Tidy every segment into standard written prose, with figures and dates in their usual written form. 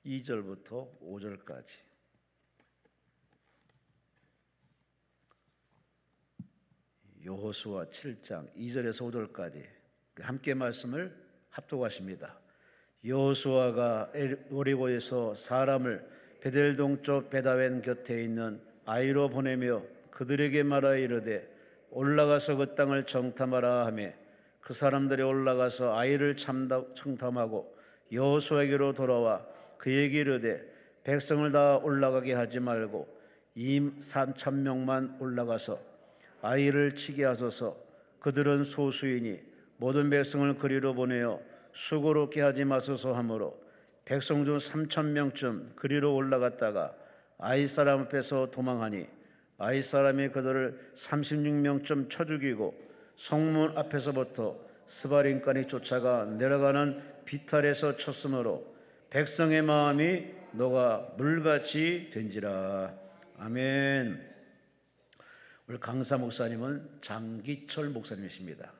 2절부터 5절까지. 여호수아 7장 2절에서 5절까지 함께 말씀을 합독하십니다. 여호수아가 여리고에서 사람을 베델 동쪽 베다웬 곁에 있는 아이로 보내며 그들에게 말하여 이르되 올라가서 그 땅을 정탐하라 하며 그 사람들이 올라가서 아이를 정탐하고 여호수아에게로 돌아와 그에게 이르되 백성을 다 올라가게 하지 말고 3,000명만 올라가서 아이를 치게 하소서. 그들은 소수이니 모든 백성을 그리로 보내어 수고롭게 하지 마소서 하므로 백성 중 3,000명쯤 그리로 올라갔다가 아이 사람 앞에서 도망하니 아이 사람이 그들을 36명쯤 쳐 죽이고 성문 앞에서부터 스바림까지 쫓아가 내려가는 비탈에서 쳤으므로 백성의 마음이 녹아 물같이 된지라. 아멘. 우리 강사 목사님은 장기철 목사님이십니다.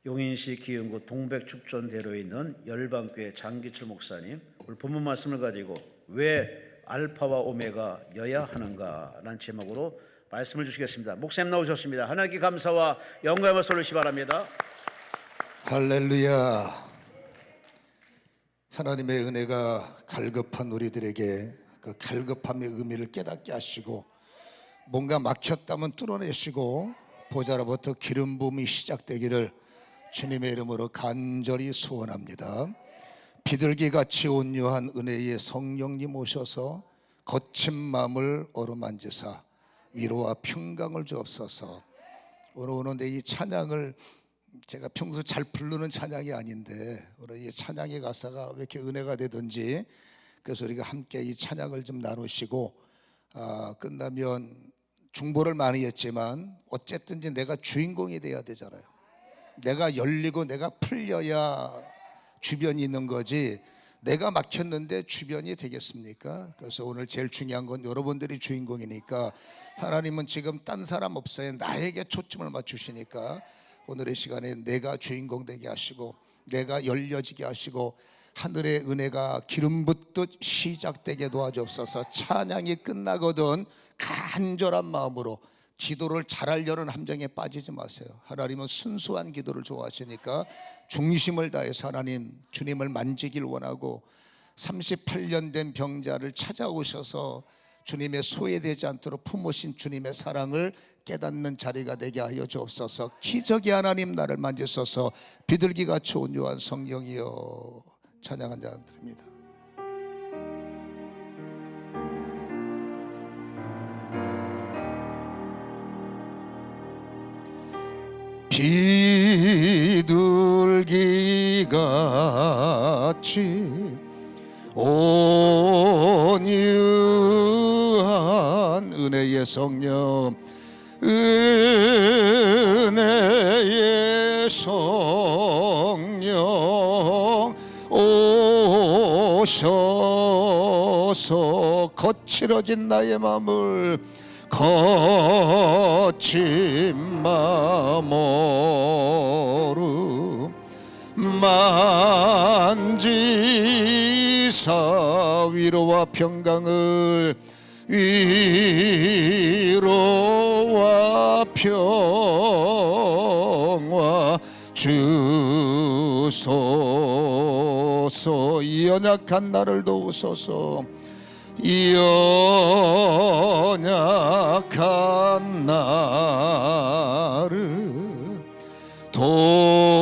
용인시 기흥구 동백축전대로에 있는 열방교회 장기철 목사님, 오늘 본문 말씀을 가지고 왜 알파와 오메가여야 하는가 라는 제목으로 말씀을 주시겠습니다. 목사님 나오셨습니다. 하나님께 감사와 영광을 돌리시 바랍니다. 할렐루야. 하나님의 은혜가 갈급한 우리들에게 그 갈급함의 의미를 깨닫게 하시고 뭔가 막혔다면 뚫어내시고 보좌로부터 기름 부음이 시작되기를 주님의 이름으로 간절히 소원합니다. 비둘기같이 온유한 은혜의 성령님 오셔서 거친 마음을 어루만지사 위로와 평강을 주옵소서. 오늘 이 찬양을 제가 평소 잘 부르는 찬양이 아닌데 오늘 이 찬양의 가사가 왜 이렇게 은혜가 되든지, 그래서 우리가 함께 이 찬양을 좀 나누시고 끝나면 중보를 많이 했지만 어쨌든지 내가 주인공이 돼야 되잖아요. 내가 열리고 내가 풀려야 주변이 있는 거지 내가 막혔는데 주변이 되겠습니까? 그래서 오늘 제일 중요한 건 여러분들이 주인공이니까 하나님은 지금 딴 사람 없어요. 나에게 초점을 맞추시니까 오늘의 시간에 내가 주인공 되게 하시고 내가 열려지게 하시고 하늘의 은혜가 기름 붓듯 시작되게 도와주옵소서. 찬양이 끝나거든 간절한 마음으로 기도를 잘하려는 함정에 빠지지 마세요. 하나님은 순수한 기도를 좋아하시니까 중심을 다해서 하나님 주님을 만지길 원하고 38년 된 병자를 찾아오셔서 주님의 소외되지 않도록 품으신 주님의 사랑을 깨닫는 자리가 되게 하여 주옵소서. 기적의 하나님 나를 만지소서. 비둘기같이 온유한 성령이여 찬양한 자 드립니다. 비둘기같이 온유한 은혜의 성령, 은혜의 성령 오셔서 거칠어진 나의 마음을 거친 마음으로 만지사 위로와 평강을 위로와 평화 주소서. 이 연약한 나를 도우소서. 이 연약한 나를 도우사.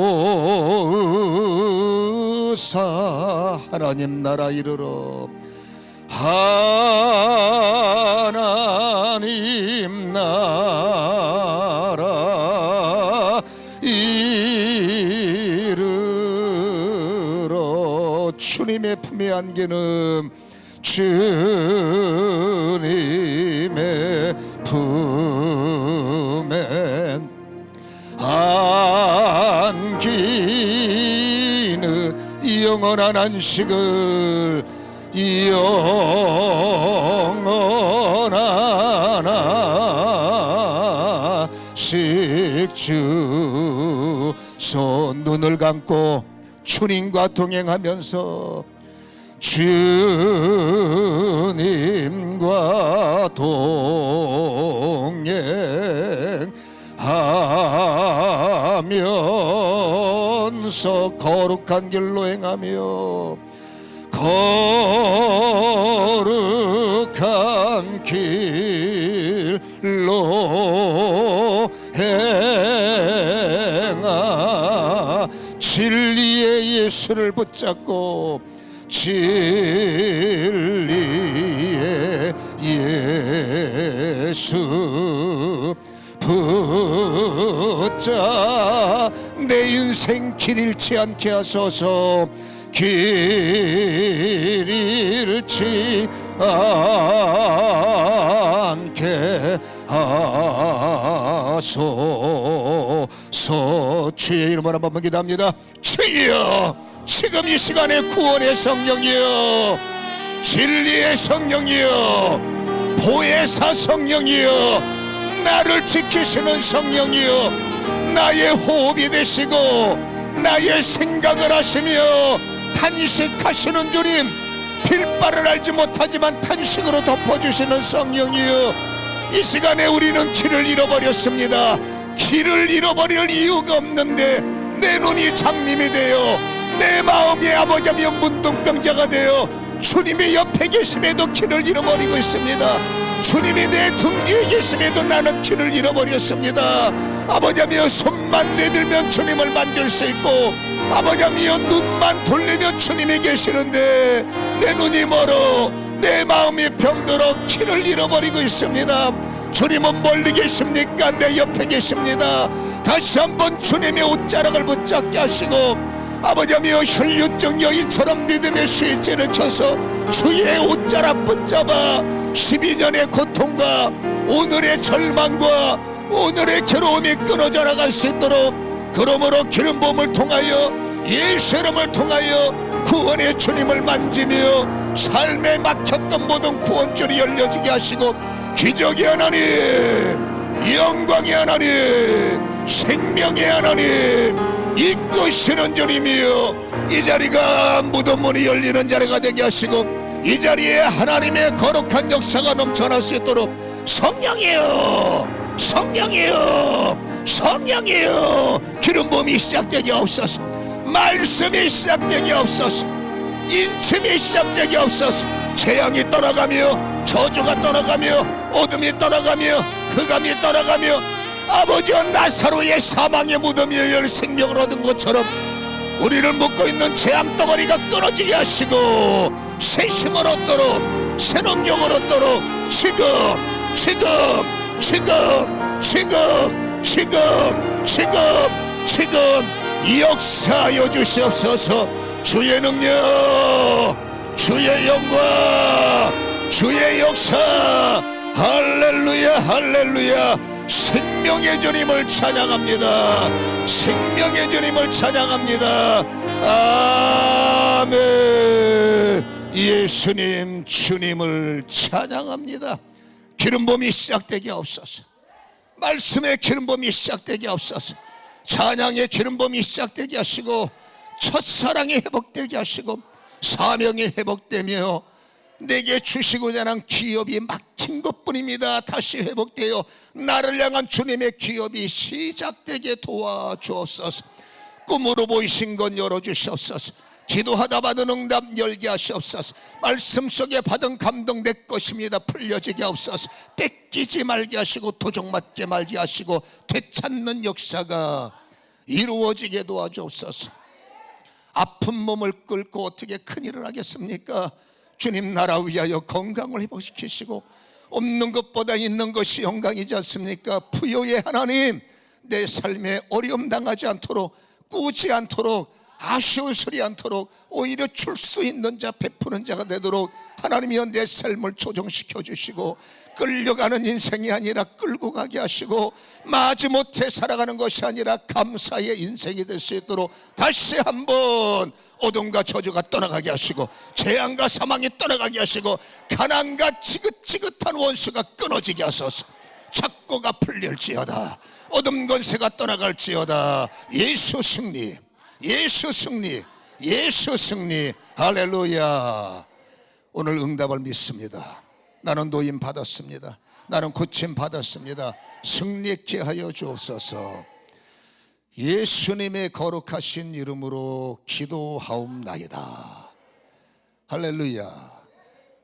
하나님 나라 이르러 하나님 나라 이르러 주님의 품에 안기는 주님의 품에 안기는 영원한 안식을 영원한 안식 주소. 눈을 감고 주님과 동행하면서 주님과 동행하면서 거룩한 길로 행하며 거룩한 길로 행하 진리의 예수를 붙잡고 진리의 예수 붙잡 내 인생 길 잃지 않게 하소서. 길 잃지 않게 하소서. 주의 이름으로 한번 기도합니다. 주여, 지금 이 시간에 구원의 성령이여, 진리의 성령이여, 보혜사 성령이여, 나를 지키시는 성령이여, 나의 호흡이 되시고 나의 생각을 하시며 탄식하시는 주님, 빌바를 알지 못하지만 탄식으로 덮어주시는 성령이여, 이 시간에 우리는 길을 잃어버렸습니다. 길을 잃어버릴 이유가 없는데 내 눈이 장님이 되어 내 마음이 아버지며 문둥병자가 되어 주님의 옆에 계심에도 길을 잃어버리고 있습니다. 주님이 내 등 뒤에 계심에도 나는 길을 잃어버렸습니다. 아버지며 손만 내밀면 주님을 만질 수 있고 아버지며 눈만 돌리면 주님이 계시는데 내 눈이 멀어 내 마음이 병들어 길을 잃어버리고 있습니다. 주님은 멀리 계십니까? 내 옆에 계십니다. 다시 한번 주님의 옷자락을 붙잡게 하시고 아버지며 혈류증 여인처럼 믿음의 스위치를 켜서 주의 옷자락 붙잡아 12년의 고통과 오늘의 절망과 오늘의 괴로움이 끊어져 나갈 수 있도록, 그러므로 기름 부음을 통하여 예수 이름을 통하여 구원의 주님을 만지며 삶에 막혔던 모든 구원줄이 열려지게 하시고 기적의 하나님, 영광의 하나님, 생명의 하나님 이끄시는 주님이여, 이 자리가 무덤 문이 열리는 자리가 되게 하시고 이 자리에 하나님의 거룩한 역사가 넘쳐날 수 있도록 성령이여, 성령이여, 성령이여, 기름 부음이 시작되게 하옵소서. 말씀이 시작되게 하옵소서. 인침이 시작되게 하옵소서. 재앙이 떠나가며 저주가 떠나가며 어둠이 떠나가며 흑암이 떠나가며 아버지여 나사로의 사망의 무덤이 열려 생명을 얻은 것처럼 우리를 묶고 있는 재앙 덩어리가 끊어지게 하시고 새 힘을 얻도록 새로운 영을 얻도록 지금 역사하여 주시옵소서. 주의 능력, 주의 영광, 주의 역사, 할렐루야 할렐루야. 생명의 주님을 찬양합니다. 생명의 주님을 찬양합니다. 아멘. 예수님 주님을 찬양합니다. 기름 부음이 시작되게 하옵소서. 말씀의 기름 부음이 시작되게 하옵소서. 찬양의 기름 부음이 시작되게 하시고 첫사랑이 회복되게 하시고 사명이 회복되며 내게 주시고자 하는 기업이 막힌 것뿐입니다. 다시 회복되어 나를 향한 주님의 기업이 시작되게 도와주옵소서. 꿈으로 보이신 건 열어주시옵소서. 기도하다 받은 응답 열게 하시옵소서. 말씀 속에 받은 감동 내 것입니다. 풀려지게 하옵소서. 뺏기지 말게 하시고 도적맞게 말게 하시고 되찾는 역사가 이루어지게 도와주옵소서. 아픈 몸을 끌고 어떻게 큰일을 하겠습니까? 주님 나라 위하여 건강을 회복시키시고 없는 것보다 있는 것이 영광이지 않습니까? 부요의 하나님, 내 삶에 어려움 당하지 않도록, 꾸지 않도록, 아쉬운 소리 않도록 오히려 줄 수 있는 자, 베푸는 자가 되도록 하나님이여 내 삶을 조정시켜 주시고 끌려가는 인생이 아니라 끌고 가게 하시고 마지못해 살아가는 것이 아니라 감사의 인생이 될 수 있도록 다시 한번 어둠과 저주가 떠나가게 하시고 재앙과 사망이 떠나가게 하시고 가난과 지긋지긋한 원수가 끊어지게 하소서. 착고가 풀릴지어다. 어둠 권세가 떠나갈지어다. 예수 승리, 예수 승리. 예수 승리. 할렐루야. 오늘 응답을 믿습니다. 나는 노임 받았습니다. 나는 고침 받았습니다. 승리케 하여 주옵소서. 예수님의 거룩하신 이름으로 기도하옵나이다. 할렐루야.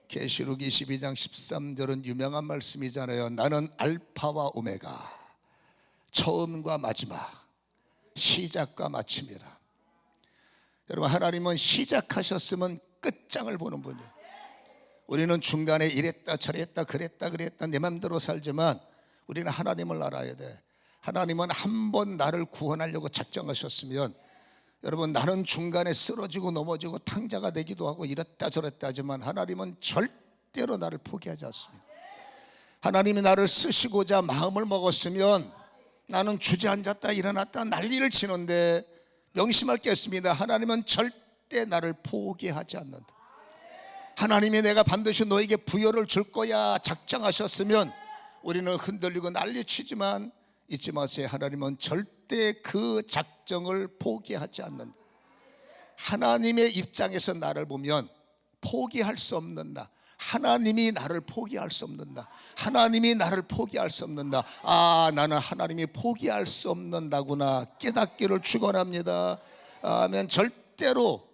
계시록 22장 13절은 유명한 말씀이잖아요. 나는 알파와 오메가, 처음과 마지막, 시작과 마침이라. 여러분, 하나님은 시작하셨으면 끝장을 보는 분이에요. 우리는 중간에 이랬다 저랬다 그랬다 내 맘대로 살지만 우리는 하나님을 알아야 돼. 하나님은 한 번 나를 구원하려고 작정하셨으면, 여러분, 나는 중간에 쓰러지고 넘어지고 탕자가 되기도 하고 이랬다 저랬다 하지만 하나님은 절대로 나를 포기하지 않습니다. 하나님이 나를 쓰시고자 마음을 먹었으면 나는 주저앉았다 일어났다 난리를 치는데, 명심할 게 있습니다. 하나님은 절대 나를 포기하지 않는다. 하나님이 내가 반드시 너에게 부여를 줄 거야 작정하셨으면 우리는 흔들리고 난리치지만 잊지 마세요. 하나님은 절대 그 작정을 포기하지 않는다. 하나님의 입장에서 나를 보면 포기할 수 없는 나, 하나님이 나를 포기할 수 없는 나, 하나님이 나를 포기할 수 없는 나, 아, 나는 하나님이 포기할 수 없는 나구나 깨닫기를 축원합니다. 아멘. 절대로,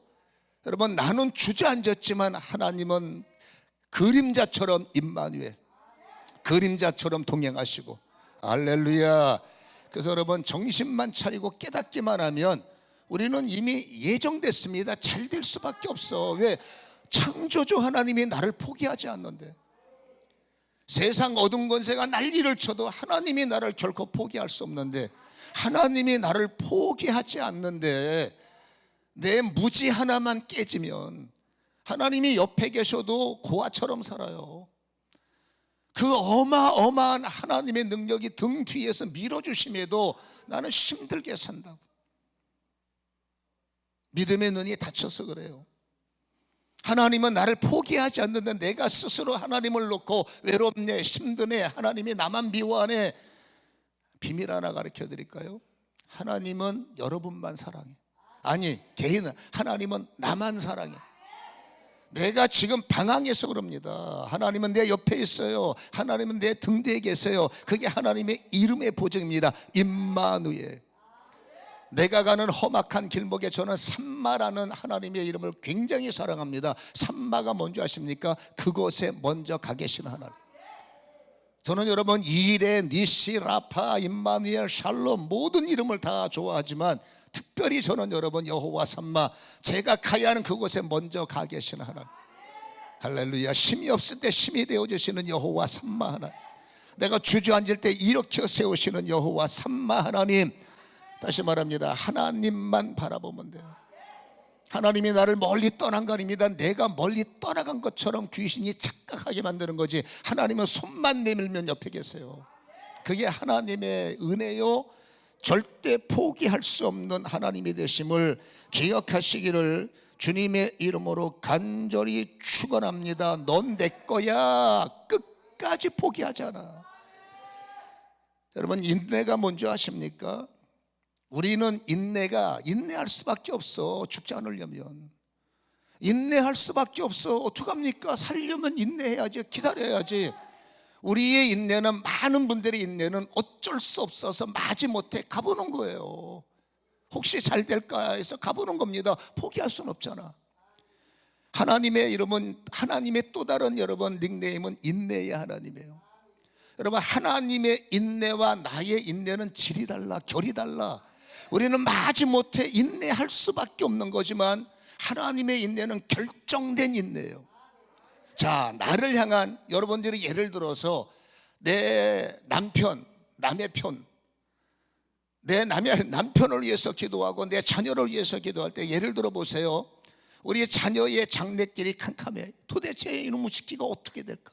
여러분, 나는 주저앉았지만 하나님은 그림자처럼 임마누엘, 그림자처럼 동행하시고. 할렐루야. 그래서 여러분, 정신만 차리고 깨닫기만 하면 우리는 이미 예정됐습니다. 잘 될 수밖에 없어. 왜? 창조주 하나님이 나를 포기하지 않는데. 세상 어두운 권세가 난리를 쳐도 하나님이 나를 결코 포기할 수 없는데, 하나님이 나를 포기하지 않는데 내 무지 하나만 깨지면 하나님이 옆에 계셔도 고아처럼 살아요. 그 어마어마한 하나님의 능력이 등 뒤에서 밀어주심에도 나는 힘들게 산다고. 믿음의 눈이 닫혀서 그래요. 하나님은 나를 포기하지 않는데 내가 스스로 하나님을 놓고 외롭네, 힘드네, 하나님이 나만 미워하네. 비밀 하나 가르쳐 드릴까요? 하나님은 여러분만 사랑해. 아니, 개인은, 하나님은 나만 사랑해. 내가 지금 방황해서 그럽니다. 하나님은 내 옆에 있어요. 하나님은 내 등 뒤에 계세요. 그게 하나님의 이름의 보증입니다. 임마누엘. 내가 가는 험악한 길목에 저는 삼마라는 하나님의 이름을 굉장히 사랑합니다. 삼마가 뭔지 아십니까? 그곳에 먼저 가 계신 하나님. 저는 여러분 이레, 니시, 라파, 임마누엘, 샬롬 모든 이름을 다 좋아하지만 특별히 저는 여러분 여호와 삼마, 제가 가야 하는 그곳에 먼저 가 계신 하나님. 할렐루야. 힘이 없을 때 힘이 되어주시는 여호와 삼마 하나님, 내가 주저앉을 때 일으켜 세우시는 여호와 삼마 하나님. 다시 말합니다. 하나님만 바라보면 돼요. 하나님이 나를 멀리 떠난 거 아닙니다. 내가 멀리 떠나간 것처럼 귀신이 착각하게 만드는 거지. 하나님은 손만 내밀면 옆에 계세요. 그게 하나님의 은혜요, 절대 포기할 수 없는 하나님이 되심을 기억하시기를 주님의 이름으로 간절히 축원합니다. 넌 내 거야. 끝까지 포기하지 않아. 여러분, 인내가 뭔지 아십니까? 우리는 인내할 수밖에 없어. 죽지 않으려면 인내할 수밖에 없어. 어떡합니까? 살려면 인내해야지, 기다려야지. 우리의 인내는, 많은 분들의 인내는 어쩔 수 없어서 마지못해 가보는 거예요. 혹시 잘 될까 해서 가보는 겁니다. 포기할 수는 없잖아. 하나님의 이름은, 하나님의 또 다른 여러분 닉네임은 인내의 하나님이에요. 여러분, 하나님의 인내와 나의 인내는 질이 달라, 결이 달라. 우리는 마지못해 인내할 수밖에 없는 거지만 하나님의 인내는 결정된 인내예요. 자, 나를 향한, 여러분들이 예를 들어서 내 남편, 남의 편, 내 남편을 위해서 기도하고 내 자녀를 위해서 기도할 때 예를 들어 보세요. 우리 자녀의 장래길이 캄캄해. 도대체 이놈의 시키가 어떻게 될까?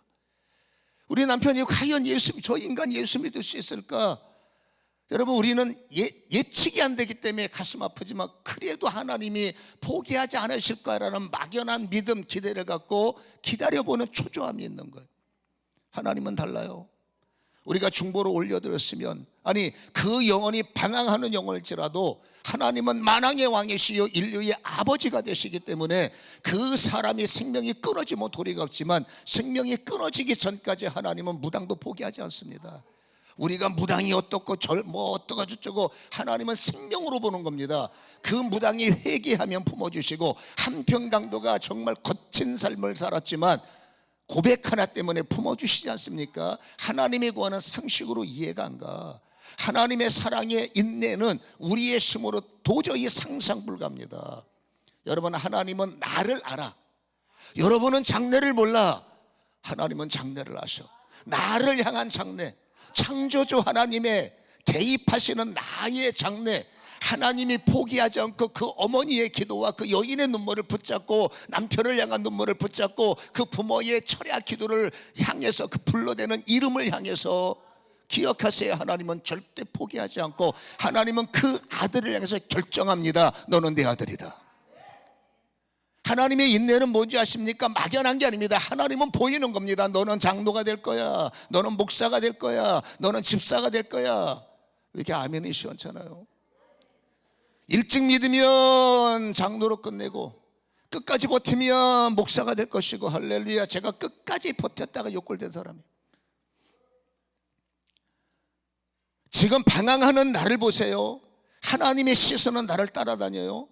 우리 남편이 과연 저 인간 예수 믿을 수 있을까? 여러분, 우리는 예측이 안 되기 때문에 가슴 아프지만 그래도 하나님이 포기하지 않으실까라는 막연한 믿음, 기대를 갖고 기다려보는 초조함이 있는 거예요. 하나님은 달라요. 우리가 중보로 올려드렸으면, 아니 그 영혼이 방황하는 영혼일지라도 하나님은 만왕의 왕이시요 인류의 아버지가 되시기 때문에 그 사람이 생명이 끊어지면 도리가 없지만 생명이 끊어지기 전까지 하나님은 무당도 포기하지 않습니다. 우리가 무당이 어떻고 어떠고 저쩌고, 하나님은 생명으로 보는 겁니다. 그 무당이 회개하면 품어주시고, 한평강도가 정말 거친 삶을 살았지만 고백 하나 때문에 품어주시지 않습니까? 하나님이 구하는 상식으로 이해가 안 가. 하나님의 사랑의 인내는 우리의 힘으로 도저히 상상 불가합니다. 여러분, 하나님은 나를 알아. 여러분은 장래를 몰라. 하나님은 장래를 아셔. 나를 향한 장래, 창조주 하나님의 개입하시는 나의 장래, 하나님이 포기하지 않고 그 어머니의 기도와 그 여인의 눈물을 붙잡고, 남편을 향한 눈물을 붙잡고, 그 부모의 철야 기도를 향해서, 그 불러대는 이름을 향해서, 기억하세요. 하나님은 절대 포기하지 않고, 하나님은 그 아들을 향해서 결정합니다. 너는 내 아들이다. 하나님의 인내는 뭔지 아십니까? 막연한 게 아닙니다. 하나님은 보이는 겁니다. 너는 장로가 될 거야, 너는 목사가 될 거야, 너는 집사가 될 거야. 왜 이렇게 아멘이 시원찮아요? 일찍 믿으면 장로로 끝내고, 끝까지 버티면 목사가 될 것이고, 할렐루야. 제가 끝까지 버텼다가 욕골된 사람이에요. 지금 방황하는 나를 보세요. 하나님의 시선은 나를 따라다녀요.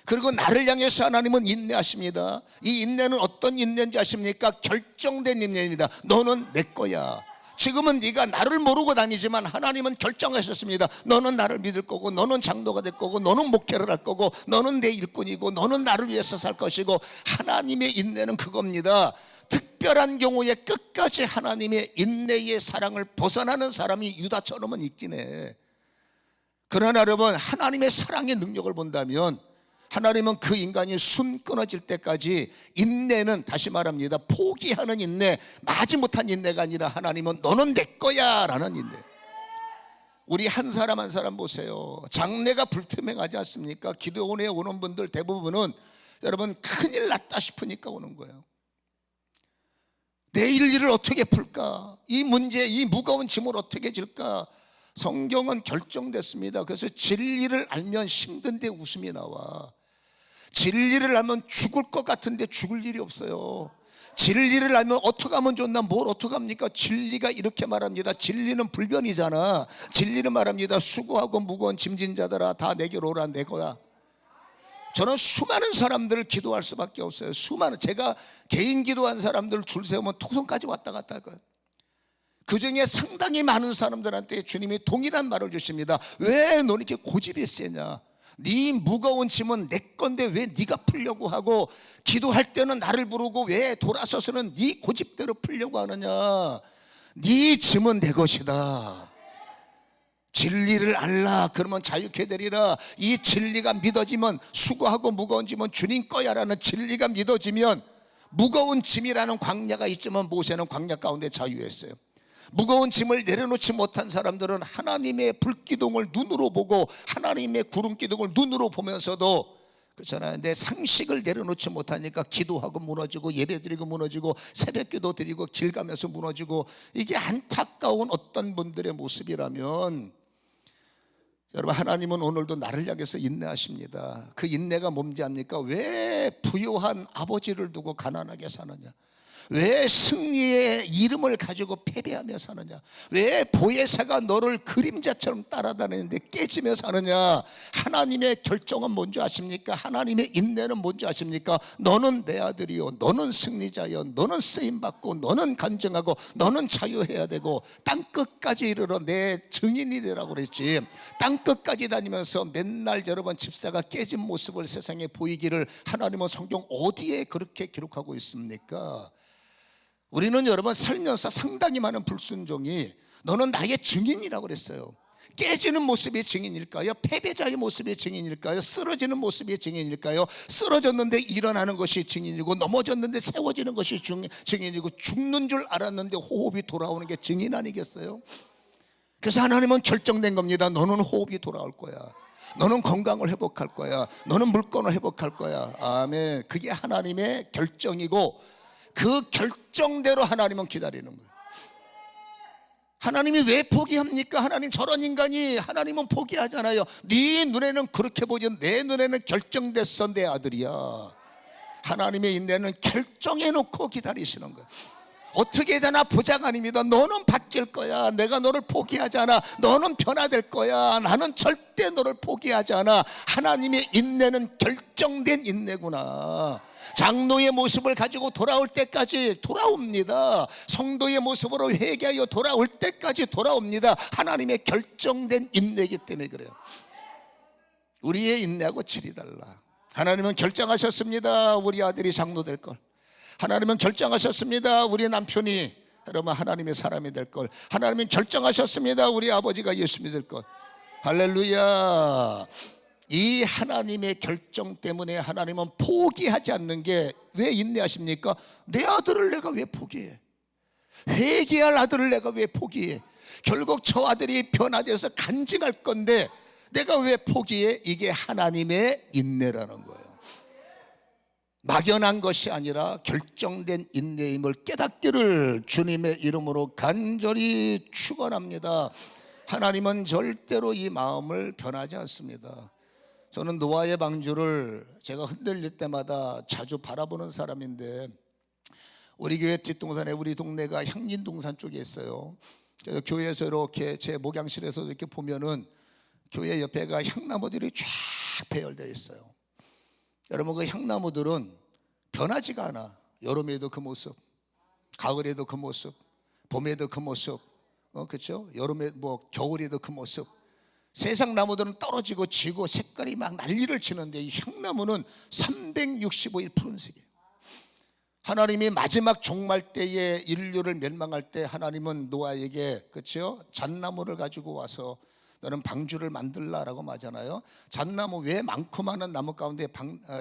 그리고 나를 향해서 하나님은 인내하십니다. 이 인내는 어떤 인내인지 아십니까? 결정된 인내입니다. 너는 내 거야. 지금은 네가 나를 모르고 다니지만 하나님은 결정하셨습니다. 너는 나를 믿을 거고, 너는 장로가 될 거고, 너는 목회를 할 거고, 너는 내 일꾼이고, 너는 나를 위해서 살 것이고. 하나님의 인내는 그겁니다. 특별한 경우에 끝까지 하나님의 인내의 사랑을 벗어나는 사람이 유다처럼은 있긴 해. 그러나 여러분, 하나님의 사랑의 능력을 본다면 하나님은 그 인간이 숨 끊어질 때까지 인내는, 다시 말합니다, 포기하는 인내, 마지못한 인내가 아니라 하나님은 너는 내 거야 라는 인내. 우리 한 사람 한 사람 보세요. 장래가 불투명하지 않습니까? 기도원에 오는 분들 대부분은 여러분 큰일 났다 싶으니까 오는 거예요. 내일 일을 어떻게 풀까? 이 문제, 이 무거운 짐을 어떻게 질까? 성경은 결정됐습니다. 그래서 진리를 알면 힘든데 웃음이 나와. 진리를 알면 죽을 것 같은데 죽을 일이 없어요. 진리를 알면 어떻게 하면 좋나, 뭘 어떻게 합니까? 진리가 이렇게 말합니다. 진리는 불변이잖아. 진리는 말합니다. 수고하고 무거운 짐진 자들아 다 내게로 오라, 내 거야. 저는 수많은 사람들을 기도할 수밖에 없어요. 제가 개인 기도한 사람들 줄 세우면 토성까지 왔다 갔다 할 거예요. 그 중에 상당히 많은 사람들한테 주님이 동일한 말을 주십니다. 왜 너는 이렇게 고집이 세냐? 네 무거운 짐은 내 건데 왜 네가 풀려고 하고, 기도할 때는 나를 부르고 왜 돌아서서는 네 고집대로 풀려고 하느냐? 네 짐은 내 것이다. 진리를 알라, 그러면 자유케 되리라. 이 진리가 믿어지면, 수고하고 무거운 짐은 주님 거야라는 진리가 믿어지면, 무거운 짐이라는 광야가 있지만 모세는 광야 가운데 자유했어요. 무거운 짐을 내려놓지 못한 사람들은 하나님의 불기둥을 눈으로 보고, 하나님의 구름기둥을 눈으로 보면서도, 그렇잖아요, 내 상식을 내려놓지 못하니까 기도하고 무너지고, 예배드리고 무너지고, 새벽기도 드리고 길 가면서 무너지고. 이게 안타까운 어떤 분들의 모습이라면, 여러분, 하나님은 오늘도 나를 향해서 인내하십니다. 그 인내가 뭔지 압니까? 왜 부요한 아버지를 두고 가난하게 사느냐? 왜 승리의 이름을 가지고 패배하며 사느냐? 왜 보혜사가 너를 그림자처럼 따라다니는데 깨지며 사느냐? 하나님의 결정은 뭔지 아십니까? 하나님의 인내는 뭔지 아십니까? 너는 내 아들이요, 너는 승리자요, 너는 쓰임받고, 너는 간증하고, 너는 자유해야 되고, 땅끝까지 이르러 내 증인이 되라고 그랬지. 땅끝까지 다니면서 맨날 여러분 집사가 깨진 모습을 세상에 보이기를 하나님은 성경 어디에 그렇게 기록하고 있습니까? 우리는 여러분 살면서 상당히 많은 불순종이, 너는 나의 증인이라고 그랬어요. 깨지는 모습의 증인일까요? 패배자의 모습의 증인일까요? 쓰러지는 모습의 증인일까요? 쓰러졌는데 일어나는 것이 증인이고, 넘어졌는데 세워지는 것이 증인이고, 죽는 줄 알았는데 호흡이 돌아오는 게 증인 아니겠어요? 그래서 하나님은 결정된 겁니다. 너는 호흡이 돌아올 거야. 너는 건강을 회복할 거야. 너는 물건을 회복할 거야. 아멘. 그게 하나님의 결정이고, 그 결정대로 하나님은 기다리는 거예요. 하나님이 왜 포기합니까? 하나님 저런 인간이, 하나님은 포기하잖아요. 네 눈에는 그렇게 보지 내 눈에는 결정됐어. 내 아들이야. 하나님의 인내는 결정해놓고 기다리시는 거예요. 어떻게 되나 보자가 아닙니다. 너는 바뀔 거야. 내가 너를 포기하지 않아. 너는 변화될 거야. 나는 절대 너를 포기하지 않아. 하나님의 인내는 결정된 인내구나. 장로의 모습을 가지고 돌아올 때까지 돌아옵니다. 성도의 모습으로 회개하여 돌아올 때까지 돌아옵니다. 하나님의 결정된 인내이기 때문에 그래요. 우리의 인내하고 질이 달라. 하나님은 결정하셨습니다. 우리 아들이 장로 될 걸. 하나님은 결정하셨습니다. 우리 남편이 여러분 하나님의 사람이 될 걸. 하나님은 결정하셨습니다. 우리 아버지가 예수님이 될 걸. 할렐루야. 이 하나님의 결정 때문에 하나님은 포기하지 않는 게 왜 인내하십니까? 내 아들을 내가 왜 포기해? 회개할 아들을 내가 왜 포기해? 결국 저 아들이 변화돼서 간증할 건데 내가 왜 포기해? 이게 하나님의 인내라는 거예요. 막연한 것이 아니라 결정된 인내임을 깨닫기를 주님의 이름으로 간절히 축원합니다. 하나님은 절대로 이 마음을 변하지 않습니다. 저는 노아의 방주를 제가 흔들릴 때마다 자주 바라보는 사람인데, 우리 교회 뒷동산에 우리 동네가 향린동산 쪽에 있어요. 그래서 교회에서 이렇게 제 목양실에서 이렇게 보면은 교회 옆에가 향나무들이 쫙 배열되어 있어요. 여러분, 그 향나무들은 변하지가 않아. 여름에도 그 모습, 가을에도 그 모습, 봄에도 그 모습, 그렇죠? 여름에 겨울에도 그 모습. 세상 나무들은 떨어지고 지고 색깔이 막 난리를 치는데 이 향나무는 365일 푸른색이에요. 하나님이 마지막 종말 때에 인류를 멸망할 때 하나님은 노아에게, 그렇죠? 잣나무를 가지고 와서 너는 방주를 만들라라고 하잖아요. 잣나무, 왜 많고 많은 나무 가운데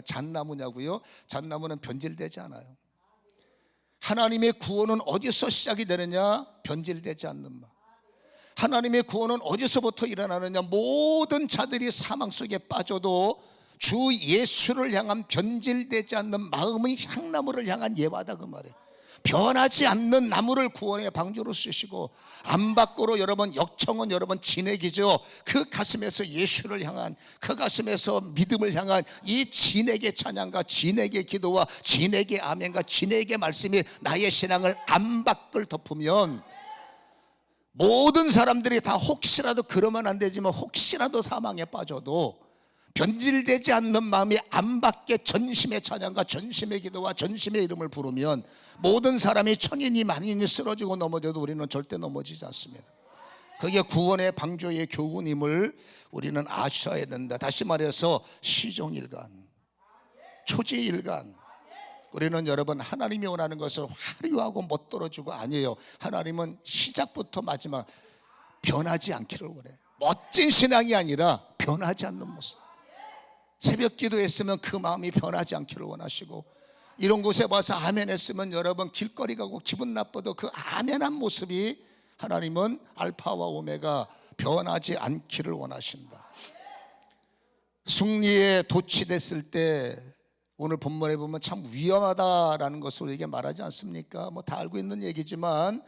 잣나무냐고요? 잣나무는 변질되지 않아요. 하나님의 구원은 어디서 시작이 되느냐? 변질되지 않는 마. 하나님의 구원은 어디서부터 일어나느냐? 모든 자들이 사망 속에 빠져도 주 예수를 향한 변질되지 않는 마음의 향나무를 향한 예화다 그 말이에요. 변하지 않는 나무를 구원의 방주로 쓰시고, 안 밖으로 여러분 역청은 여러분 진액이죠. 그 가슴에서 예수를 향한, 그 가슴에서 믿음을 향한 이 진액의 찬양과 진액의 기도와 진액의 아멘과 진액의 말씀이 나의 신앙을 안 밖을 덮으면 모든 사람들이 다 혹시라도 그러면 안 되지만 혹시라도 사망에 빠져도 변질되지 않는 마음이 안 밖에 전심의 찬양과 전심의 기도와 전심의 이름을 부르면 모든 사람이 천인이 만인이 쓰러지고 넘어져도 우리는 절대 넘어지지 않습니다. 그게 구원의 방주의 교훈임을 우리는 아셔야 된다. 다시 말해서 시종일관, 초지일관, 우리는 여러분 하나님이 원하는 것을 화려하고 못 떨어지고 아니에요. 하나님은 시작부터 마지막 변하지 않기를 원해요. 멋진 신앙이 아니라 변하지 않는 모습. 새벽 기도했으면 그 마음이 변하지 않기를 원하시고, 이런 곳에 와서 아멘 했으면 여러분 길거리 가고 기분 나빠도 그 아멘한 모습이 하나님은 알파와 오메가 변하지 않기를 원하신다. 승리에 도취됐을 때 오늘 본문에 보면 참 위험하다라는 것을 우리에게 말하지 않습니까? 다 알고 있는 얘기지만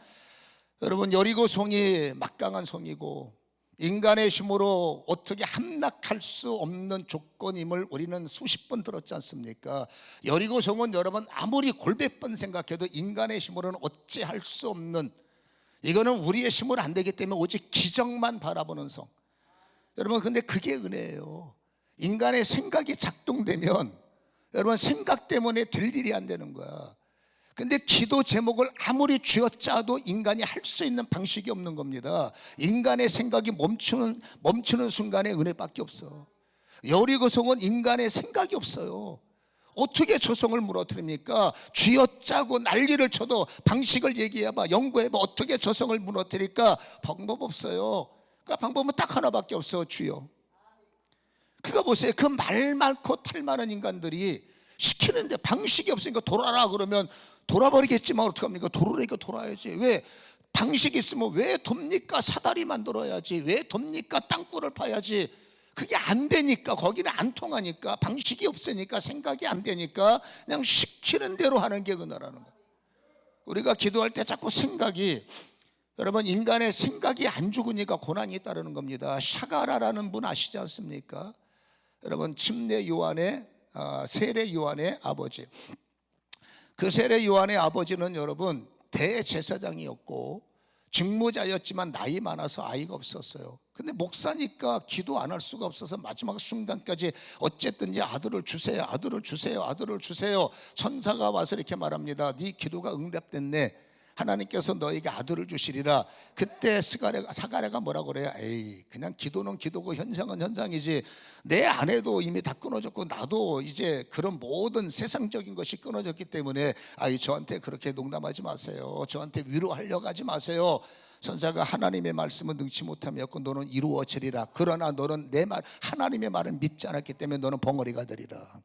여러분, 여리고 성이 막강한 성이고 인간의 힘으로 어떻게 함락할 수 없는 조건임을 우리는 수십 번 들었지 않습니까? 여리고 성은 여러분 아무리 골백 번 생각해도 인간의 힘으로는 어찌할 수 없는, 이거는 우리의 힘으로 안 되기 때문에 오직 기적만 바라보는 성. 여러분, 근데 그게 은혜예요. 인간의 생각이 작동되면 여러분 생각 때문에 될 일이 안 되는 거야. 근데 기도 제목을 아무리 쥐어짜도 인간이 할 수 있는 방식이 없는 겁니다. 인간의 생각이 멈추는 순간에 은혜밖에 없어. 여리고성은 인간의 생각이 없어요. 어떻게 저 성을 무너뜨립니까? 쥐어짜고 난리를 쳐도 방식을 얘기해봐, 연구해봐. 어떻게 저 성을 무너뜨릴까? 방법 없어요. 그러니까 방법은 딱 하나밖에 없어. 주여. 그거 보세요. 그 말 많고 탈 많은 인간들이 시키는데 방식이 없으니까 돌아라 그러면 돌아버리겠지만 어떡합니까? 돌으니까 돌아야지. 왜? 방식이 있으면 왜 돕니까? 사다리 만들어야지. 왜 돕니까? 땅굴을 파야지. 그게 안 되니까, 거기는 안 통하니까, 방식이 없으니까, 생각이 안 되니까 그냥 시키는 대로 하는 게 은혜라는 거예요. 우리가 기도할 때 자꾸 생각이, 여러분, 인간의 생각이 안 죽으니까 고난이 따르는 겁니다. 샤가라라는 분 아시지 않습니까? 여러분, 침례 요한의 세례 요한의 아버지, 그 세례 요한의 아버지는 여러분 대제사장이었고 직무자였지만 나이 많아서 아이가 없었어요. 근데 목사니까 기도 안 할 수가 없어서 마지막 순간까지 어쨌든지 아들을 주세요, 아들을 주세요, 아들을 주세요. 천사가 와서 이렇게 말합니다. 네 기도가 응답됐네, 하나님께서 너에게 아들을 주시리라. 그때 사가랴가 뭐라고 그래요? 에이, 그냥 기도는 기도고 현상은 현상이지, 내 아내도 이미 다 끊어졌고 나도 이제 그런 모든 세상적인 것이 끊어졌기 때문에 저한테 그렇게 농담하지 마세요, 저한테 위로하려고 하지 마세요. 선사가 하나님의 말씀은 능치 못함이었고 너는 이루어지리라. 그러나 너는 내 말, 하나님의 말을 믿지 않았기 때문에 너는 벙어리가 되리라.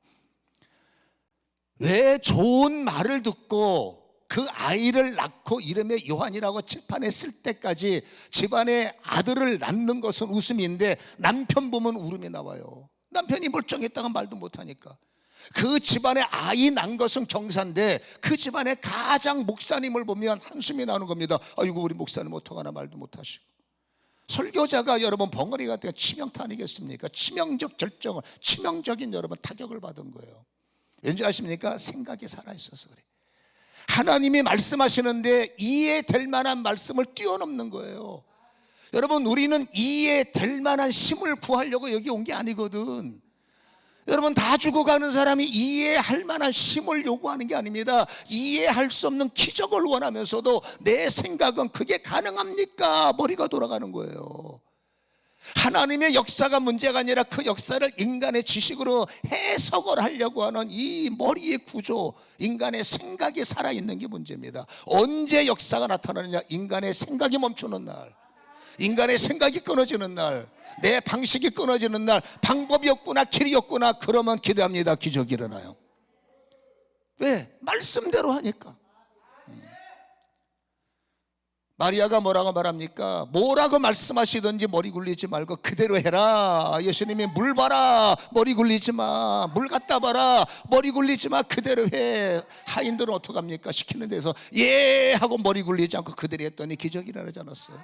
왜 좋은 말을 듣고 그 아이를 낳고 이름에 요한이라고 칠판에 쓸 때까지 집안에 아들을 낳는 것은 웃음인데 남편 보면 울음이 나와요. 남편이 멀쩡했다가 말도 못하니까. 그 집안에 아이 낳은 것은 경사인데 그 집안의 가장 목사님을 보면 한숨이 나는 겁니다. 아이고, 우리 목사님 어떡하나, 말도 못하시고. 설교자가 여러분 벙어리가 되어 치명타 아니겠습니까? 치명적 결정을, 치명적인 여러분 타격을 받은 거예요. 왠지 아십니까? 생각이 살아있어서 그래. 하나님이 말씀하시는데 이해될 만한 말씀을 뛰어넘는 거예요. 여러분, 우리는 이해될 만한 힘을 구하려고 여기 온 게 아니거든. 여러분, 다 죽어가는 사람이 이해할 만한 힘을 요구하는 게 아닙니다. 이해할 수 없는 기적을 원하면서도 내 생각은 그게 가능합니까? 머리가 돌아가는 거예요. 하나님의 역사가 문제가 아니라 그 역사를 인간의 지식으로 해석을 하려고 하는 이 머리의 구조, 인간의 생각이 살아있는 게 문제입니다. 언제 역사가 나타나느냐? 인간의 생각이 멈추는 날, 인간의 생각이 끊어지는 날, 내 방식이 끊어지는 날, 방법이 없구나, 길이 없구나, 그러면 기대합니다. 기적이 일어나요. 왜? 말씀대로 하니까. 마리아가 뭐라고 말합니까? 뭐라고 말씀하시든지 머리 굴리지 말고 그대로 해라. 예수님이 물 봐라, 머리 굴리지 마. 물 갖다 봐라, 머리 굴리지 마. 그대로 해. 하인들은 어떡합니까? 시키는 데서 예 하고 머리 굴리지 않고 그대로 했더니 기적이 일어나지 않았어요.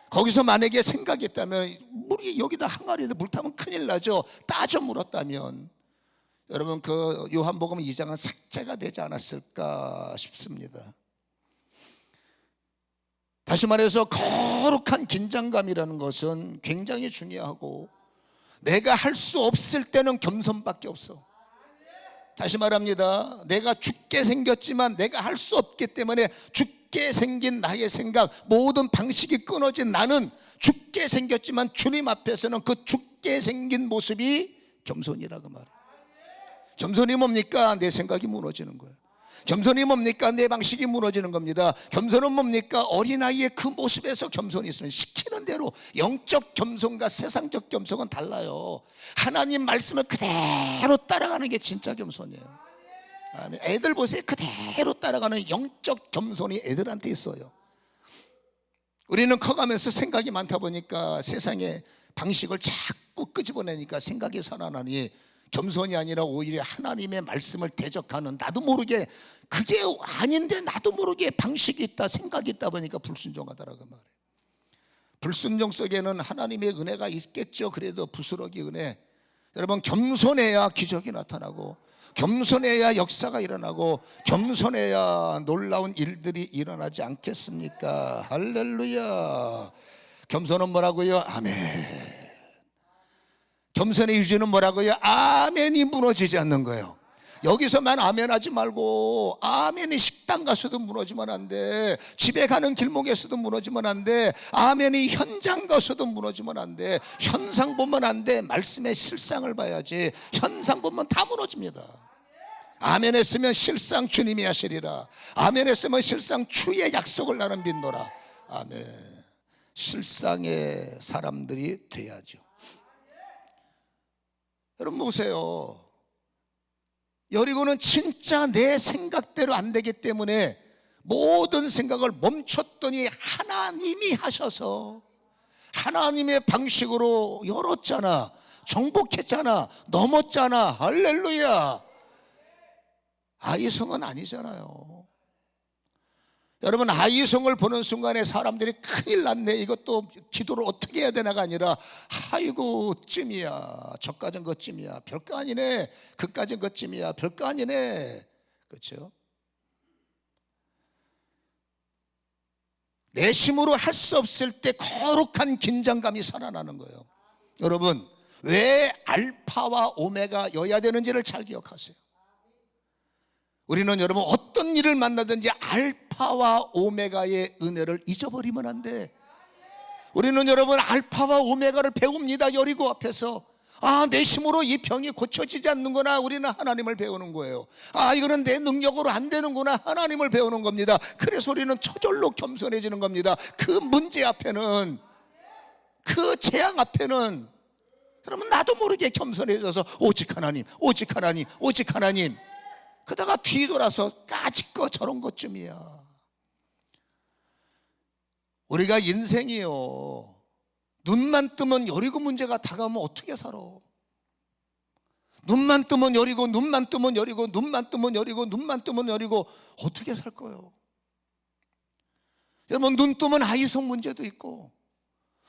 거기서 만약에 생각이 있다면, 물이 여기다 항아리에 물 타면 큰일 나죠. 따져 물었다면 여러분, 그 요한복음 2장은 삭제가 되지 않았을까 싶습니다. 다시 말해서 거룩한 긴장감이라는 것은 굉장히 중요하고, 내가 할 수 없을 때는 겸손밖에 없어. 다시 말합니다. 내가 죽게 생겼지만 내가 할 수 없기 때문에 죽게 생긴 나의 생각, 모든 방식이 끊어진 나는 죽게 생겼지만 주님 앞에서는 그 죽게 생긴 모습이 겸손이라고 말해요. 겸손이 뭡니까? 내 생각이 무너지는 거예요. 겸손이 뭡니까? 내 방식이 무너지는 겁니다. 겸손은 뭡니까? 어린아이의 그 모습에서 겸손이 있으면 시키는 대로. 영적 겸손과 세상적 겸손은 달라요. 하나님 말씀을 그대로 따라가는 게 진짜 겸손이에요. 애들 보세요. 그대로 따라가는 영적 겸손이 애들한테 있어요. 우리는 커가면서 생각이 많다 보니까 세상의 방식을 자꾸 끄집어내니까 생각이 살아나니, 겸손이 아니라 오히려 하나님의 말씀을 대적하는, 나도 모르게 그게 아닌데 나도 모르게 방식이 있다, 생각이 있다 보니까 불순종하더라고 말이에요. 불순종 속에는 하나님의 은혜가 있겠죠. 그래도 부스러기 은혜. 여러분, 겸손해야 기적이 나타나고, 겸손해야 역사가 일어나고, 겸손해야 놀라운 일들이 일어나지 않겠습니까? 할렐루야. 겸손은 뭐라고요? 아멘. 겸손의 유지는 뭐라고요? 아멘이 무너지지 않는 거예요. 여기서만 아멘하지 말고, 아멘이 식당 가서도 무너지면 안 돼. 집에 가는 길목에서도 무너지면 안 돼. 아멘이 현장 가서도 무너지면 안 돼. 현상 보면 안 돼. 말씀의 실상을 봐야지. 현상 보면 다 무너집니다. 아멘 했으면 실상 주님이 하시리라. 아멘 했으면 실상 주의 약속을 나는 믿노라. 아멘. 실상의 사람들이 돼야죠. 여러분 보세요. 여리고는 진짜 내 생각대로 안 되기 때문에 모든 생각을 멈췄더니 하나님이 하셔서 하나님의 방식으로 열었잖아, 정복했잖아, 넘었잖아. 할렐루야. 아이성은 아니잖아요. 여러분, 아이성을 보는 순간에 사람들이 큰일 났네, 이것도 기도를 어떻게 해야 되나가 아니라 아이고 찜이야, 저까진 것찜이야, 별거 아니네, 그까진 것찜이야, 별거 아니네. 그렇죠? 내심으로 할 수 없을 때 거룩한 긴장감이 살아나는 거예요. 여러분, 왜 알파와 오메가여야 되는지를 잘 기억하세요. 우리는 여러분 어떤 일을 만나든지 알파와 오메가의 은혜를 잊어버리면 안 돼. 우리는 여러분 알파와 오메가를 배웁니다. 여리고 앞에서 내심으로 이 병이 고쳐지지 않는구나, 우리는 하나님을 배우는 거예요. 이거는 내 능력으로 안 되는구나, 하나님을 배우는 겁니다. 그래서 우리는 저절로 겸손해지는 겁니다. 그 문제 앞에는, 그 재앙 앞에는 여러분 나도 모르게 겸손해져서 오직 하나님, 오직 하나님, 오직 하나님. 그러다가 뒤돌아서 까짓거 저런 것쯤이야. 우리가 인생이요, 눈만 뜨면 여리고 문제가 다가오면 어떻게 살아? 눈만 뜨면 여리고, 눈만 뜨면 여리고, 눈만 뜨면 여리고, 눈만 뜨면 여리고, 어떻게 살 거예요? 여러분, 눈 뜨면 아이성 문제도 있고,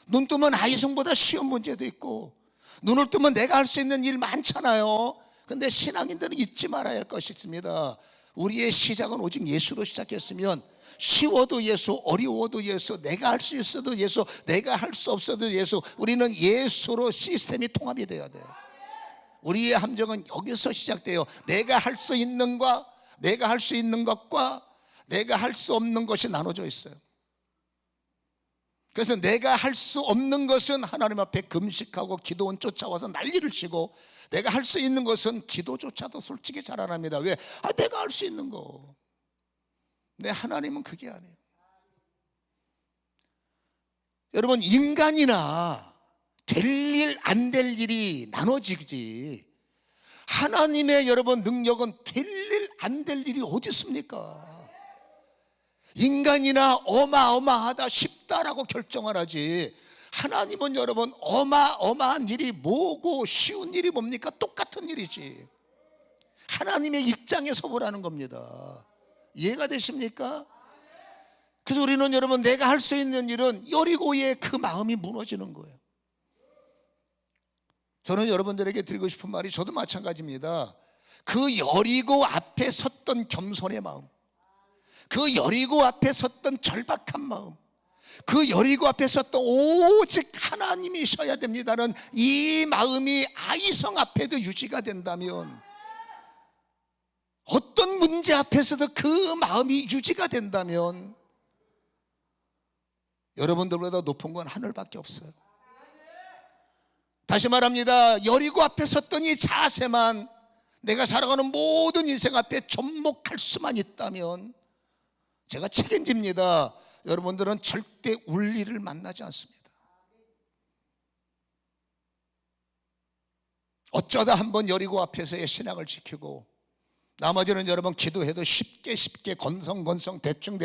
눈 뜨면 아이성보다 쉬운 문제도 있고, 눈을 뜨면 내가 할 수 있는 일 많잖아요. 근데 신앙인들은 잊지 말아야 할 것이 있습니다. 우리의 시작은 오직 예수로 시작했으면 쉬워도 예수, 어려워도 예수, 내가 할 수 있어도 예수, 내가 할 수 없어도 예수, 우리는 예수로 시스템이 통합이 돼야 돼요. 우리의 함정은 여기서 시작돼요. 내가 할 수 있는 것과 내가 할 수 있는 것과 내가 할 수 없는 것이 나눠져 있어요. 그래서 내가 할 수 없는 것은 하나님 앞에 금식하고 기도원 쫓아와서 난리를 치고, 내가 할 수 있는 것은 기도조차도 솔직히 잘 안 합니다. 왜? 내가 할 수 있는 거. 근데 하나님은 그게 아니에요. 여러분, 인간이나 될 일 안 될 일이 나눠지지, 하나님의 여러분 능력은 될 일 안 될 일이 어디 있습니까? 인간이나 어마어마하다, 쉽다라고 결정을 하지, 하나님은 여러분 어마어마한 일이 뭐고 쉬운 일이 뭡니까? 똑같은 일이지. 하나님의 입장에서 보라는 겁니다. 이해가 되십니까? 그래서 우리는 여러분 내가 할 수 있는 일은 여리고의 그 마음이 무너지는 거예요. 저는 여러분들에게 드리고 싶은 말이, 저도 마찬가지입니다. 그 여리고 앞에 섰던 겸손의 마음, 그 여리고 앞에 섰던 절박한 마음, 그 여리고 앞에 섰던 오직 하나님이셔야 됩니다는 이 마음이 아이성 앞에도 유지가 된다면, 어떤 문제 앞에서도 그 마음이 유지가 된다면, 여러분들보다 높은 건 하늘밖에 없어요. 다시 말합니다. 여리고 앞에 섰던 이 자세만 내가 살아가는 모든 인생 앞에 접목할 수만 있다면 제가 책임집니다. 여러분들은 절대 울 일을 만나지 않습니다. 어쩌다 한번 여리고 앞에서의 신앙을 지키고, 나머지는 여러분 기도해도 쉽게 건성건성 대충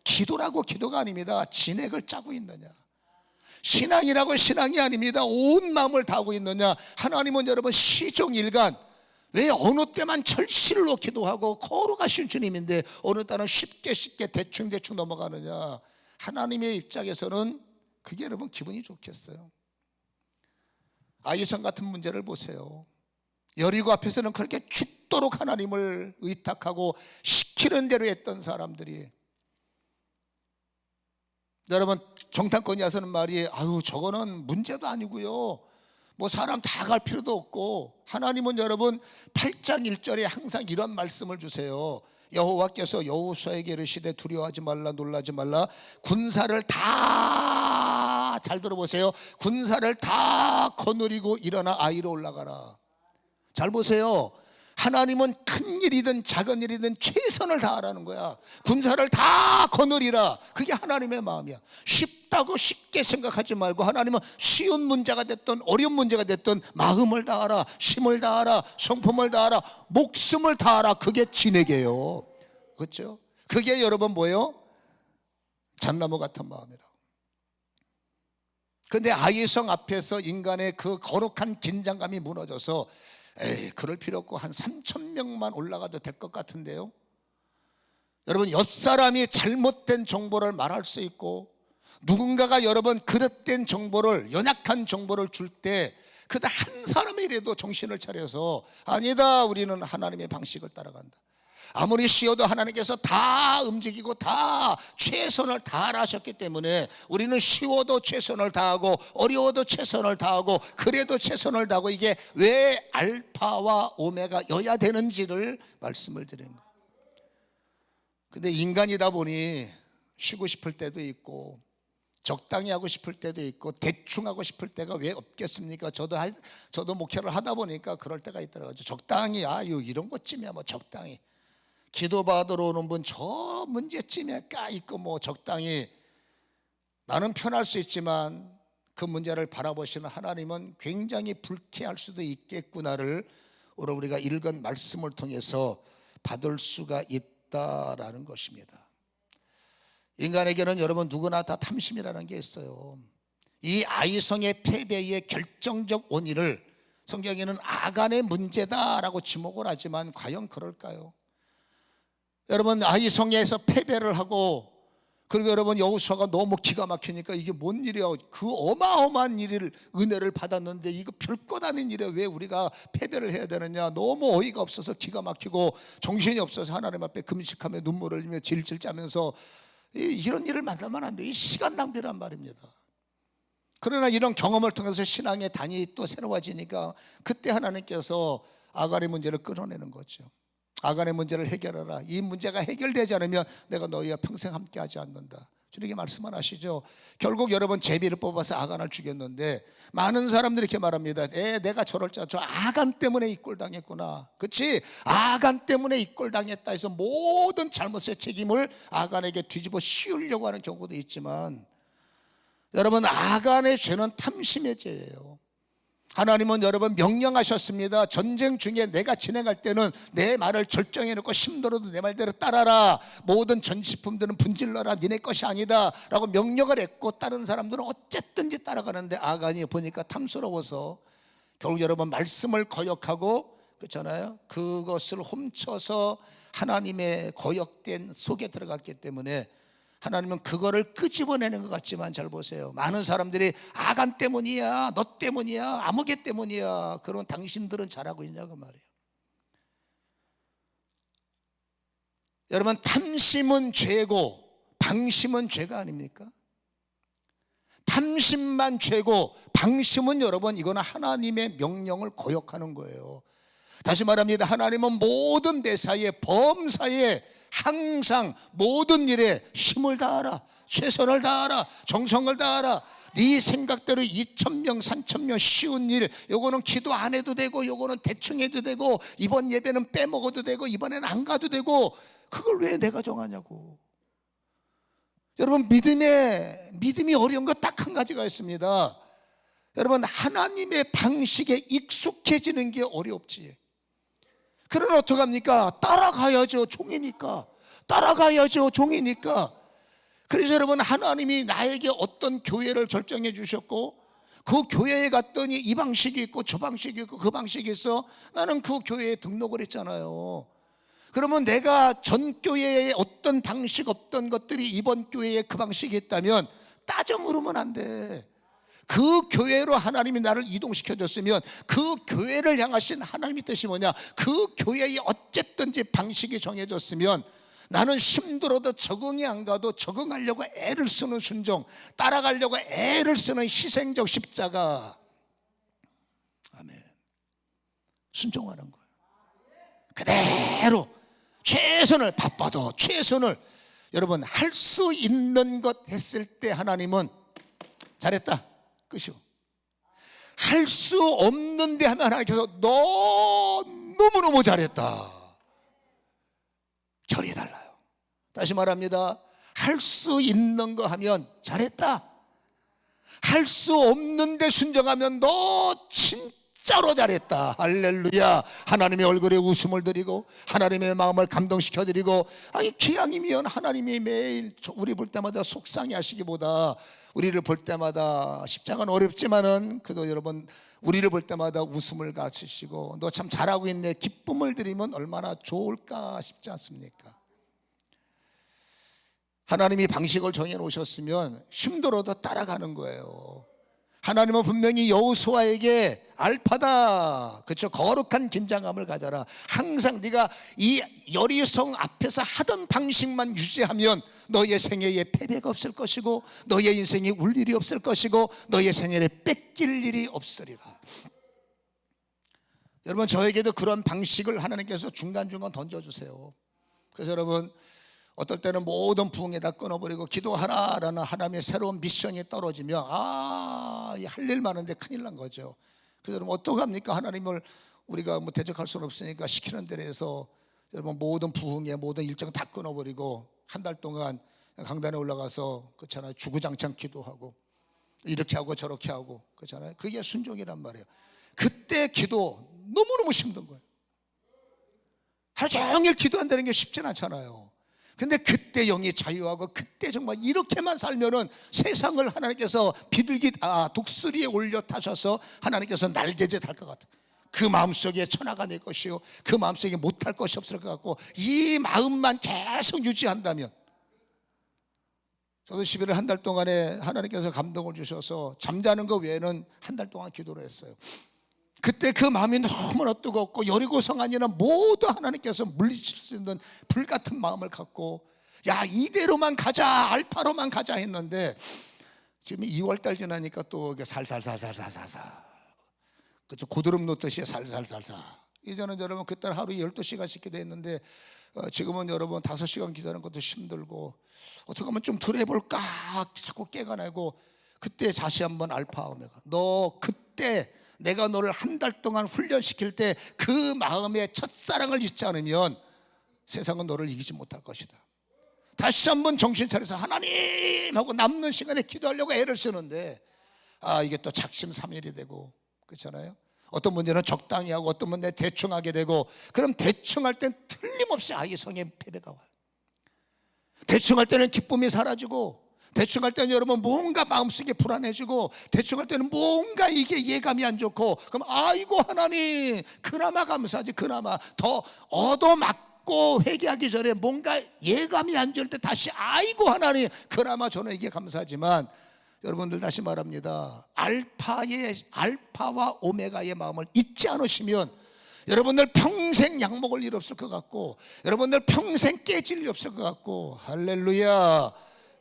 기도라고 기도가 아닙니다. 진액을 짜고 있느냐, 신앙이라고 신앙이 아닙니다. 온 마음을 다하고 있느냐. 하나님은 여러분 시종일관, 왜 어느 때만 절실로 기도하고 거룩하신 주님인데 어느 때는 쉽게 대충 넘어가느냐. 하나님의 입장에서는 그게 여러분 기분이 좋겠어요? 아이성 같은 문제를 보세요. 여리고 앞에서는 그렇게 죽도록 하나님을 의탁하고 시키는 대로 했던 사람들이, 여러분 정탐꾼이 와서는 말이, 저거는 문제도 아니고요, 뭐 사람 다 갈 필요도 없고, 하나님은 여러분 8장 1절에 항상 이런 말씀을 주세요. 여호와께서 여호수아에게 이르시되 두려워하지 말라, 놀라지 말라. 군사를 다, 잘 들어보세요, 군사를 다 거느리고 일어나 아이로 올라가라. 잘 보세요. 하나님은 큰 일이든 작은 일이든 최선을 다하라는 거야. 군사를 다 거느리라. 그게 하나님의 마음이야. 쉽다고 쉽게 생각하지 말고, 하나님은 쉬운 문제가 됐든 어려운 문제가 됐든 마음을 다하라, 힘을 다하라, 성품을 다하라, 목숨을 다하라. 그게 진액이에요. 그렇죠? 그게 여러분 뭐예요? 잣나무 같은 마음이라. 근데 아이성 앞에서 인간의 그 거룩한 긴장감이 무너져서, 그럴 필요 없고 한 3,000명만 올라가도 될 것 같은데요. 여러분, 옆 사람이 잘못된 정보를 말할 수 있고, 누군가가 여러분 그릇된 정보를, 연약한 정보를 줄 때 그다 한 사람이라도 정신을 차려서 아니다, 우리는 하나님의 방식을 따라간다. 아무리 쉬어도 하나님께서 다 움직이고 다 최선을 다하셨기 때문에 우리는 쉬워도 최선을 다하고 어려워도 최선을 다하고 그래도 최선을 다하고, 이게 왜 알파와 오메가여야 되는지를 말씀을 드리는 거예요. 근데 인간이다 보니 쉬고 싶을 때도 있고 적당히 하고 싶을 때도 있고 대충 하고 싶을 때가 왜 없겠습니까? 저도 목회를 하다 보니까 그럴 때가 있더라고요. 적당히, 이런 것쯤이야 뭐 적당히. 기도 받으러 오는 분 저 문제쯤에 까있고 뭐 적당히. 나는 편할 수 있지만 그 문제를 바라보시는 하나님은 굉장히 불쾌할 수도 있겠구나를 오늘 우리가 읽은 말씀을 통해서 받을 수가 있다라는 것입니다. 인간에게는 여러분 누구나 다 탐심이라는 게 있어요. 이 아이성의 패배의 결정적 원인을 성경에는 아간의 문제다라고 지목을 하지만 과연 그럴까요? 여러분, 아이성에서 패배를 하고, 그리고 여러분 여호수아가 너무 기가 막히니까 이게 뭔 일이야, 그 어마어마한 일을 은혜를 받았는데 이거 별것 아닌 일에 왜 우리가 패배를 해야 되느냐, 너무 어이가 없어서 기가 막히고 정신이 없어서 하나님 앞에 금식하며 눈물을 흘리며 질질 짜면서 이런 일을 만나면 안 돼. 이 시간 낭비란 말입니다. 그러나 이런 경험을 통해서 신앙의 단이 또 새로워지니까 그때 하나님께서 아간의 문제를 끌어내는 거죠. 아간의 문제를 해결하라. 이 문제가 해결되지 않으면 내가 너희와 평생 함께하지 않는다. 주님께 말씀을 하시죠. 결국 여러분 제비를 뽑아서 아간을 죽였는데 많은 사람들이 이렇게 말합니다. 내가 저럴 줄, 저 아간 때문에 이 꼴 당했구나. 그렇지? 아간 때문에 이 꼴 당했다 해서 모든 잘못의 책임을 아간에게 뒤집어 씌우려고 하는 경우도 있지만, 여러분 아간의 죄는 탐심의 죄예요. 하나님은 여러분 명령하셨습니다. 전쟁 중에 내가 진행할 때는 내 말을 결정해놓고 힘들어도 내 말대로 따라라. 모든 전시품들은 분질러라. 니네 것이 아니다 라고 명령을 했고, 다른 사람들은 어쨌든지 따라가는데 아간이 보니까 탐스러워서 결국 여러분 말씀을 거역하고, 그렇잖아요, 그것을 훔쳐서 하나님의 거역된 속에 들어갔기 때문에 하나님은 그거를 끄집어내는 것 같지만, 잘 보세요. 많은 사람들이 아간 때문이야, 너 때문이야, 아무개 때문이야. 그러면 당신들은 잘하고 있냐고 말이에요. 여러분, 탐심은 죄고 방심은 죄가 아닙니까? 탐심만 죄고 방심은 여러분 이거는 하나님의 명령을 거역하는 거예요. 다시 말합니다. 하나님은 모든 매사에, 범사에 항상 모든 일에 힘을 다하라, 최선을 다하라, 정성을 다하라. 네 생각대로 2,000명 3,000명 쉬운 일, 요거는 기도 안 해도 되고 요거는 대충 해도 되고 이번 예배는 빼먹어도 되고 이번에는 안 가도 되고, 그걸 왜 내가 정하냐고. 여러분 믿음이 어려운 거 딱 한 가지가 있습니다. 여러분 하나님의 방식에 익숙해지는 게 어렵지. 그러나 어떡합니까? 따라가야죠. 종이니까. 따라가야죠. 종이니까. 그래서 여러분 하나님이 나에게 어떤 교회를 결정해 주셨고, 그 교회에 갔더니 이 방식이 있고 저 방식이 있고 그 방식이 있어. 나는 그 교회에 등록을 했잖아요. 그러면 내가 전 교회에 어떤 방식 없던 것들이 이번 교회에 그 방식이 있다면 따져 물으면 안 돼. 그 교회로 하나님이 나를 이동시켜줬으면 그 교회를 향하신 하나님의 뜻이 뭐냐, 그 교회에 어쨌든지 방식이 정해졌으면 나는 힘들어도 적응이 안 가도 적응하려고 애를 쓰는 순종, 따라가려고 애를 쓰는 희생적 십자가, 아멘, 순종하는 거예요. 그대로 최선을, 바빠도 최선을 여러분 할 수 있는 것 했을 때 하나님은 잘했다, 끝이요. 할 수 없는데 하면 하나님께서 너 너무너무 잘했다, 결이 달라요. 다시 말합니다. 할 수 있는 거 하면 잘했다. 할 수 없는데 순종하면 너 진짜로 잘했다. 할렐루야. 하나님의 얼굴에 웃음을 드리고 하나님의 마음을 감동시켜 드리고, 아니 기왕이면 하나님이 매일 우리 볼 때마다 속상해 하시기보다 우리를 볼 때마다, 십자가는 어렵지만은 그래도 여러분 우리를 볼 때마다 웃음을 가지시고 너 참 잘하고 있네, 기쁨을 드리면 얼마나 좋을까 싶지 않습니까? 하나님이 방식을 정해놓으셨으면 힘들어도 따라가는 거예요. 하나님은 분명히 여호수아에게 알파다, 그렇죠? 거룩한 긴장감을 가져라. 항상 네가 이 여리성 앞에서 하던 방식만 유지하면 너의 생애에 패배가 없을 것이고 너의 인생에 울 일이 없을 것이고 너의 생애에 뺏길 일이 없으리라. 여러분, 저에게도 그런 방식을 하나님께서 중간중간 던져주세요. 그래서 여러분, 어떨 때는 모든 부흥에 다 끊어버리고 기도하라라는 하나님의 새로운 미션이 떨어지면 할 일 많은데 큰일 난 거죠. 그래서 여러분, 어떡합니까? 하나님을 우리가 뭐 대적할 수는 없으니까 시키는 대로 해서 여러분 모든 부흥의 모든 일정 다 끊어버리고 한 달 동안 강단에 올라가서, 그렇잖아요, 주구장창 기도하고 이렇게 하고 저렇게 하고, 그렇잖아요. 그게 순종이란 말이에요. 그때 기도 너무너무 힘든 거예요. 하루 종일 기도한다는 게 쉽진 않잖아요. 근데 그때 영이 자유하고 그때 정말 이렇게만 살면은 세상을 하나님께서 비둘기 독수리에 올려 타셔서 하나님께서 날개짓 할 것 같아요. 그 마음속에 천하가 내 것이요 그 마음속에 못할 것이 없을 것 같고, 이 마음만 계속 유지한다면. 저도 11월 한 달 동안에 하나님께서 감동을 주셔서 잠자는 것 외에는 한 달 동안 기도를 했어요. 그때 그 마음이 너무나 뜨겁고 여리고성 안에는 모두 하나님께서 물리칠 수 있는 불같은 마음을 갖고, 야, 이대로만 가자, 알파로만 가자 했는데 지금 2월달 지나니까 또 살살살살살살살, 그렇죠, 고드름 놓듯이 살살살살. 이제는 여러분, 그때 하루에 12시간씩 기도했는데 지금은 여러분 5시간 기도하는 것도 힘들고, 어떻게 하면 좀 덜 해볼까 자꾸 깨가내고, 그때 다시 한번 알파 오메가, 너 그때 내가 너를 한 달 동안 훈련시킬 때 그 마음의 첫사랑을 잊지 않으면 세상은 너를 이기지 못할 것이다. 다시 한번 정신 차려서 하나님 하고 남는 시간에 기도하려고 애를 쓰는데 이게 또 작심삼일이 되고, 그렇잖아요. 어떤 문제는 적당히 하고 어떤 문제는 대충 하게 되고, 그럼 대충 할 땐 틀림없이 아이성의 패배가 와요. 대충 할 때는 기쁨이 사라지고, 대충 할 때는 여러분 뭔가 마음속에 불안해지고, 대충 할 때는 뭔가 이게 예감이 안 좋고, 그럼 아이고 하나님, 그나마 감사하지. 그나마 더 얻어맞고 회개하기 전에 뭔가 예감이 안 좋을 때 다시 아이고 하나님, 그나마 저는 이게 감사하지만, 여러분들 다시 말합니다. 알파와 오메가의 마음을 잊지 않으시면 여러분들 평생 약 먹을 일 없을 것 같고, 여러분들 평생 깨질 일 없을 것 같고, 할렐루야.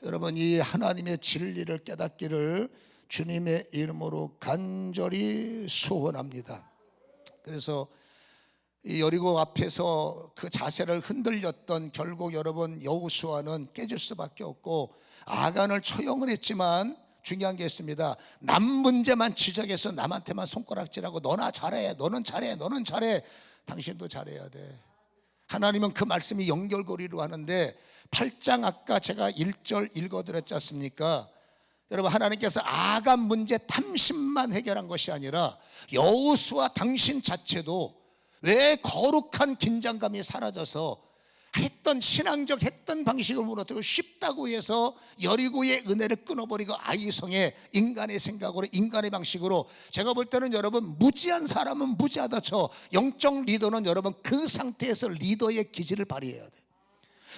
여러분, 이 하나님의 진리를 깨닫기를 주님의 이름으로 간절히 소원합니다. 그래서 이 여리고 앞에서 그 자세를 흔들렸던 결국 여러분 여호수아는 깨질 수밖에 없고, 아간을 처형을 했지만 중요한 게 있습니다. 남 문제만 지적해서 남한테만 손가락질하고 너나 잘해, 너는 잘해, 너는 잘해. 당신도 잘해야 돼. 하나님은 그 말씀이 연결고리로 하는데, 8장 아까 제가 1절 읽어드렸지 않습니까? 여러분, 하나님께서 아간 문제 탐심만 해결한 것이 아니라 여호수아 당신 자체도 왜 거룩한 긴장감이 사라져서 했던 신앙적 했던 방식을 무너뜨리고 쉽다고 해서 여리고의 은혜를 끊어버리고 아이성의 인간의 생각으로 인간의 방식으로, 제가 볼 때는 여러분 무지한 사람은 무지하다 쳐, 영적 리더는 여러분 그 상태에서 리더의 기질을 발휘해야 돼.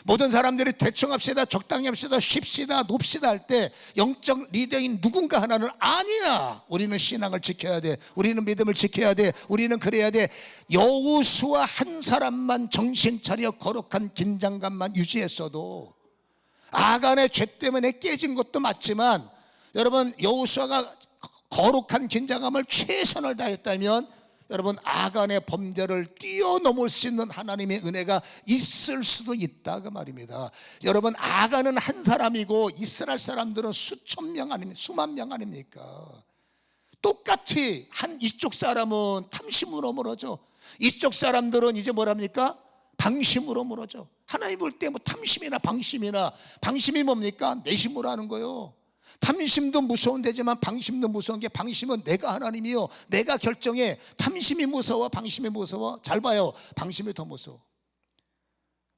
모든 사람들이 대충 합시다, 적당히 합시다, 쉽시다, 높시다 할 때 영적 리더인 누군가 하나는 아니야, 우리는 신앙을 지켜야 돼, 우리는 믿음을 지켜야 돼, 우리는 그래야 돼. 여호수아 한 사람만 정신 차려 거룩한 긴장감만 유지했어도, 아간의 죄 때문에 깨진 것도 맞지만 여러분 여호수아가 거룩한 긴장감을 최선을 다했다면 여러분 아간의 범죄를 뛰어넘을 수 있는 하나님의 은혜가 있을 수도 있다 그 말입니다. 여러분, 아간은 한 사람이고 이스라엘 사람들은 수천 명 아닙니까? 수만 명 아닙니까? 똑같이 이쪽 사람은 탐심으로 멀어져, 이쪽 사람들은 이제 뭐랍니까? 방심으로 멀어져. 하나님 볼 때 뭐 탐심이나 방심이 뭡니까? 내심으로 하는 거예요. 탐심도 무서운 데지만 방심도 무서운 게, 방심은 내가 하나님이요, 내가 결정해. 탐심이 무서워, 방심이 무서워? 잘 봐요, 방심이 더 무서워.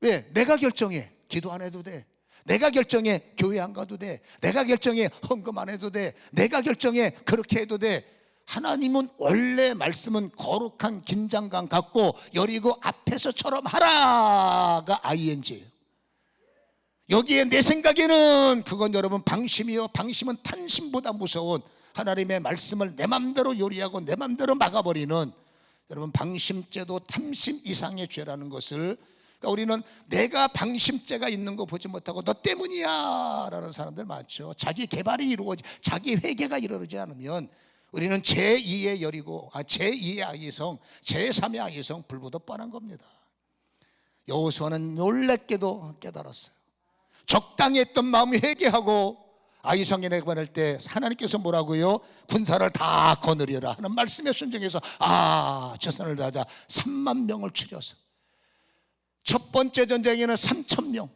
왜? 내가 결정해. 기도 안 해도 돼. 내가 결정해. 교회 안 가도 돼. 내가 결정해. 헌금 안 해도 돼. 내가 결정해. 그렇게 해도 돼. 하나님은 원래 말씀은 거룩한 긴장감 갖고 여리고 앞에서처럼 하라가 ING예요. 여기에 내 생각에는 그건 여러분 방심이요, 방심은 탄심보다 무서운 하나님의 말씀을 내 맘대로 요리하고 내 맘대로 막아버리는 여러분 방심죄도 탐심 이상의 죄라는 것을, 그러니까 우리는 내가 방심죄가 있는 거 보지 못하고 너 때문이야 라는 사람들 많죠. 자기 개발이 이루어지, 자기 회개가 이루어지지 않으면 우리는 제2의 여리고, 제2의 아이성, 제3의 아이성 불보듯 뻔한 겁니다. 여호수아는 놀랍게도 깨달았어요. 적당히 했던 마음이 회개하고 아이성에 내관할 때 하나님께서 뭐라고요? 군사를 다 거느려라 하는 말씀에 순종해서 최선을 다하자 3만 명을 추려서, 첫 번째 전쟁에는 3천 명,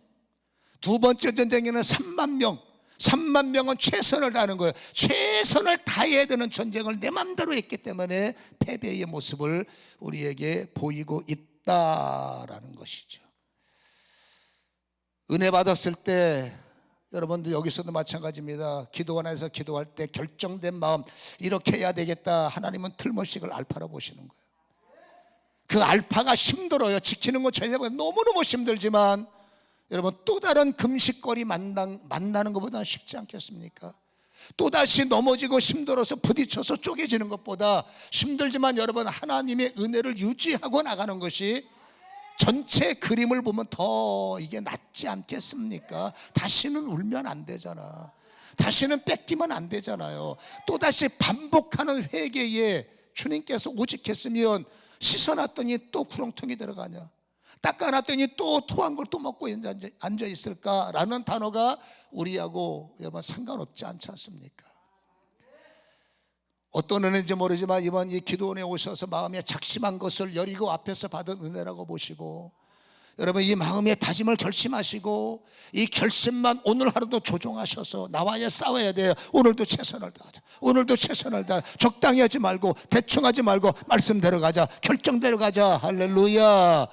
두 번째 전쟁에는 3만 명, 3만 명은 최선을 다하는 거예요. 최선을 다해야 되는 전쟁을 내 맘대로 했기 때문에 패배의 모습을 우리에게 보이고 있다라는 것이죠. 은혜 받았을 때 여러분들 여기서도 마찬가지입니다. 기도원에서 기도할 때 결정된 마음, 이렇게 해야 되겠다. 하나님은 틀림없이 그걸 알파로 보시는 거예요. 그 알파가 힘들어요. 지키는 거 전혀 너무너무 힘들지만 여러분 또 다른 금식거리 만나는 것보다는 쉽지 않겠습니까? 또다시 넘어지고 힘들어서 부딪혀서 쪼개지는 것보다 힘들지만 여러분 하나님의 은혜를 유지하고 나가는 것이 전체 그림을 보면 더 이게 낫지 않겠습니까? 다시는 울면 안 되잖아. 다시는 뺏기면 안 되잖아요. 또다시 반복하는 회개에 주님께서 오직했으면 씻어놨더니 또 구렁텅이 들어가냐, 닦아놨더니 또 토한 걸 또 먹고 앉아있을까라는 단어가 우리하고 여러분 상관없지 않지 않습니까? 어떤 은혜인지 모르지만 이번 이 기도원에 오셔서 마음에 작심한 것을 여리고 앞에서 받은 은혜라고 보시고, 여러분 이 마음의 다짐을 결심하시고 이 결심만 오늘 하루도 조종하셔서 나와야 싸워야 돼요. 오늘도 최선을 다하자, 오늘도 최선을 다하자. 적당히 하지 말고 대충 하지 말고 말씀대로 가자, 결정대로 가자. 할렐루야.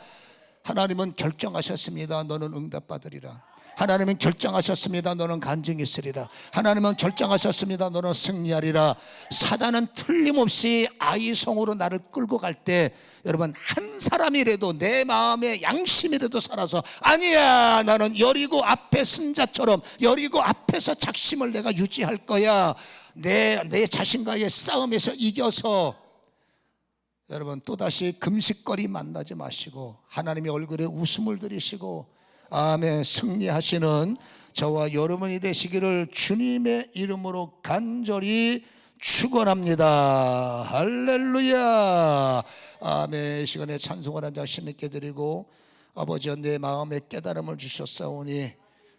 하나님은 결정하셨습니다. 너는 응답받으리라. 하나님은 결정하셨습니다. 너는 간증이 있으리라. 하나님은 결정하셨습니다. 너는 승리하리라. 사단은 틀림없이 아이성으로 나를 끌고 갈 때 여러분 한 사람이라도 내 마음의 양심이라도 살아서 아니야, 나는 여리고 앞에 승자처럼 여리고 앞에서 작심을 내가 유지할 거야, 내 자신과의 싸움에서 이겨서 여러분 또다시 금식거리 만나지 마시고 하나님의 얼굴에 웃음을 들이시고 아멘 승리하시는 저와 여러분이 되시기를 주님의 이름으로 간절히 축원합니다. 할렐루야. 아멘. 시간에 찬송을 한 장씩 있게 드리고, 아버지여 내 마음에 깨달음을 주셨사오니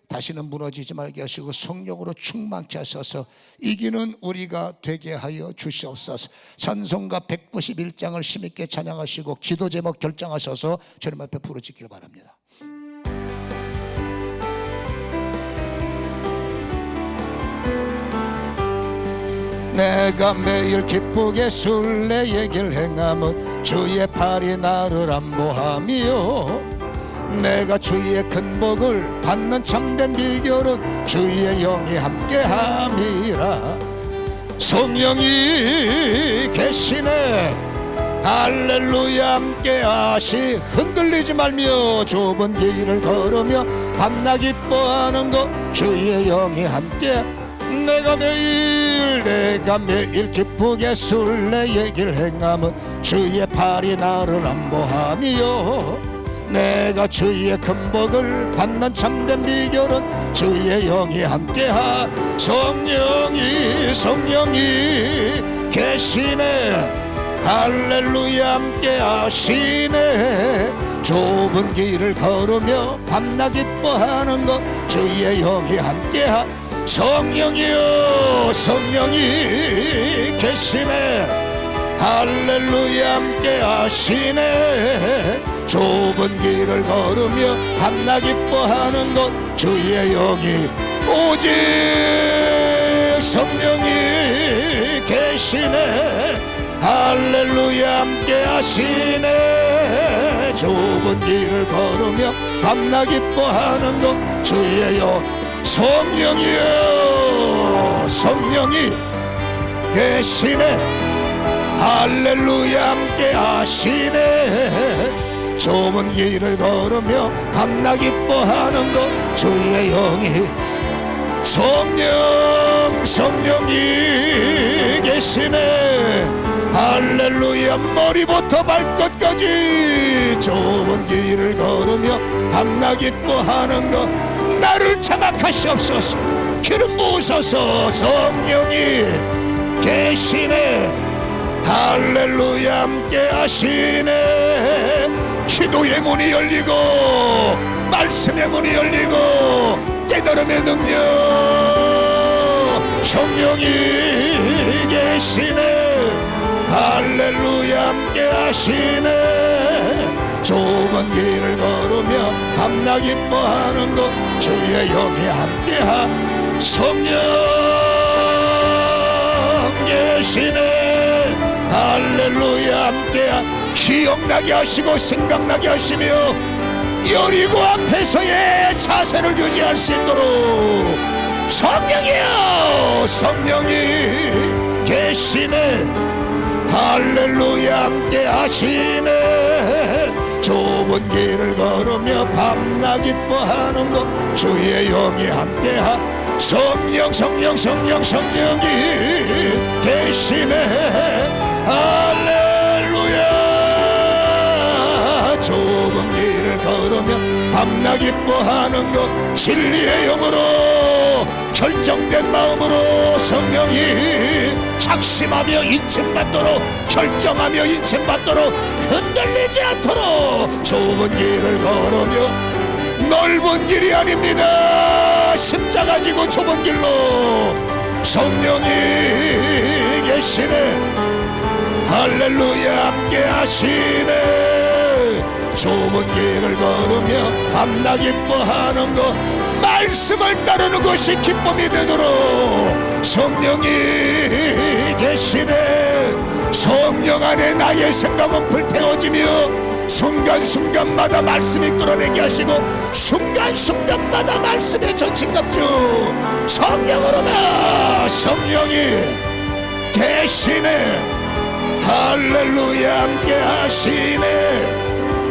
다시는 무너지지 말게 하시고 성령으로 충만케 하셔서 이기는 우리가 되게 하여 주시옵소서. 찬송가 191장을 힘있게 찬양하시고 기도 제목 결정하셔서 주님 앞에 부르짖기를 바랍니다. 내가 매일 기쁘게 술래 얘기를 행하면 주의 팔이 나를 안보하며, 내가 주의 큰 복을 받는 참된 비결은 주의 영이 함께함이라. 성령이 계시네. 할렐루야. 함께하시. 흔들리지 말며 좁은 길을 걸으며 밤낮 기뻐하는 것 주의 영이 함께. 내가 매일 기쁘게 술래 얘기를 행하면 주의 팔이 나를 안보하며, 내가 주의 큰 복을 받는 참된 비결은 주의 영이 함께하. 성령이 계시네. 할렐루야. 함께하시네. 좁은 길을 걸으며 밤낮 기뻐하는 것 주의 영이 함께하. 성령이여, 성령이 계시네. 할렐루야. 함께하시네. 좁은 길을 걸으며 밤낮 기뻐하는 것 주의 영이. 오직 성령이 계시네. 할렐루야. 함께하시네. 좁은 길을 걸으며 밤낮 기뻐하는 것 주의 영. 성령이여, 성령이 계시네. 할렐루야. 함께하시네. 좁은 길을 걸으며 밤낮 기뻐하는 것 주의 영이 성령이 계시네. 할렐루야. 머리부터 발끝까지 좁은 길을 걸으며 밤낮 기뻐하는 것 나를 장악하시옵소서. 기름 부으소서. 성령이 계시네. 할렐루야. 함께 하시네. 기도의 문이 열리고 말씀의 문이 열리고 깨달음의 능력 성령이 계시네. 할렐루야. 함께 하시네. 좁은 길을 걸으며 밤낮 기뻐하는 것 주의 영이 함께하. 성령 계시네. 할렐루야. 함께하. 기억나게 하시고 생각나게 하시며 여리고 앞에서의 자세를 유지할 수 있도록 성령이여. 성령이 계시네. 할렐루야. 함께 하시네. 좁은 길을 걸으며 밤낮 기뻐하는 것 주의 영이 함께하. 성령 성령 성령 성령이 계시네. 할렐루야. 좁은 길을 걸으며 밤낮 기뻐하는 것 진리의 영으로 결정된 마음으로 성령이 작심하며 인침받도록 결정하며 인침받도록 흔들리지 않도록 좁은 길을 걸으며 넓은 길이 아닙니다. 십자가 지고 좁은 길로 성령이 계시네. 할렐루야. 함께 하시네. 좁은 길을 걸으며 밤낮 기뻐하는 것 말씀을 따르는 것이 기쁨이 되도록 성령이 계시네. 성령 안에 나의 생각은 불태워지며 순간순간마다 말씀이 끌어내게 하시고 순간순간마다 말씀의 전신갑주 성령으로만 성령이 계시네. 할렐루야. 함께 하시네.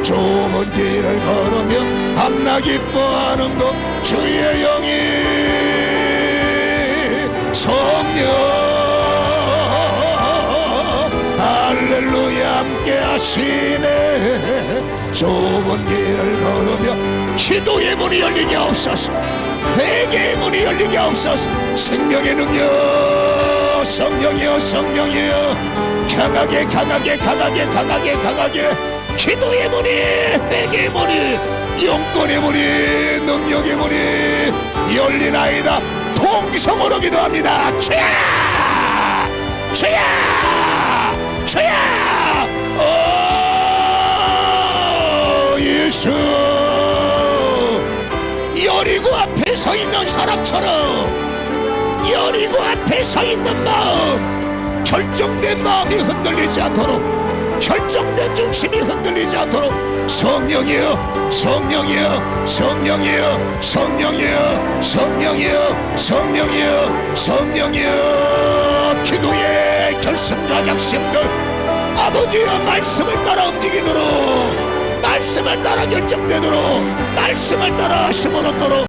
좁은 길을 걸으며 밤낮 기뻐하는 것 주의 영이 성령 할렐루야. 함께 하시네. 좁은 길을 걸으며 기도의 문이 열리게 하옵소서. 회개의 문이 열리게 하옵소서. 생명의 능력 성령이여 성령이여 강하게 강하게 강하게 강하게 강하게 기도의 문이 회개의 문이 영권의 문이 능력의 문이 열리나이다. 통성으로 기도합니다. 주야 주야 주야. 오 예수. 여리고 앞에 서 있는 사람처럼 여리고 앞에 서 있는 마음 결정된 마음이 흔들리지 않도록 결정된 중심이 흔들리지 않도록 성령이여 성령이여 성령이여 성령이여 성령이여 성령이여 성령이여. 기도의 결심과 작심들 아버지의 말씀을 따라 움직이도록 말씀을 따라 결정되도록 말씀을 따라 심을 얻도록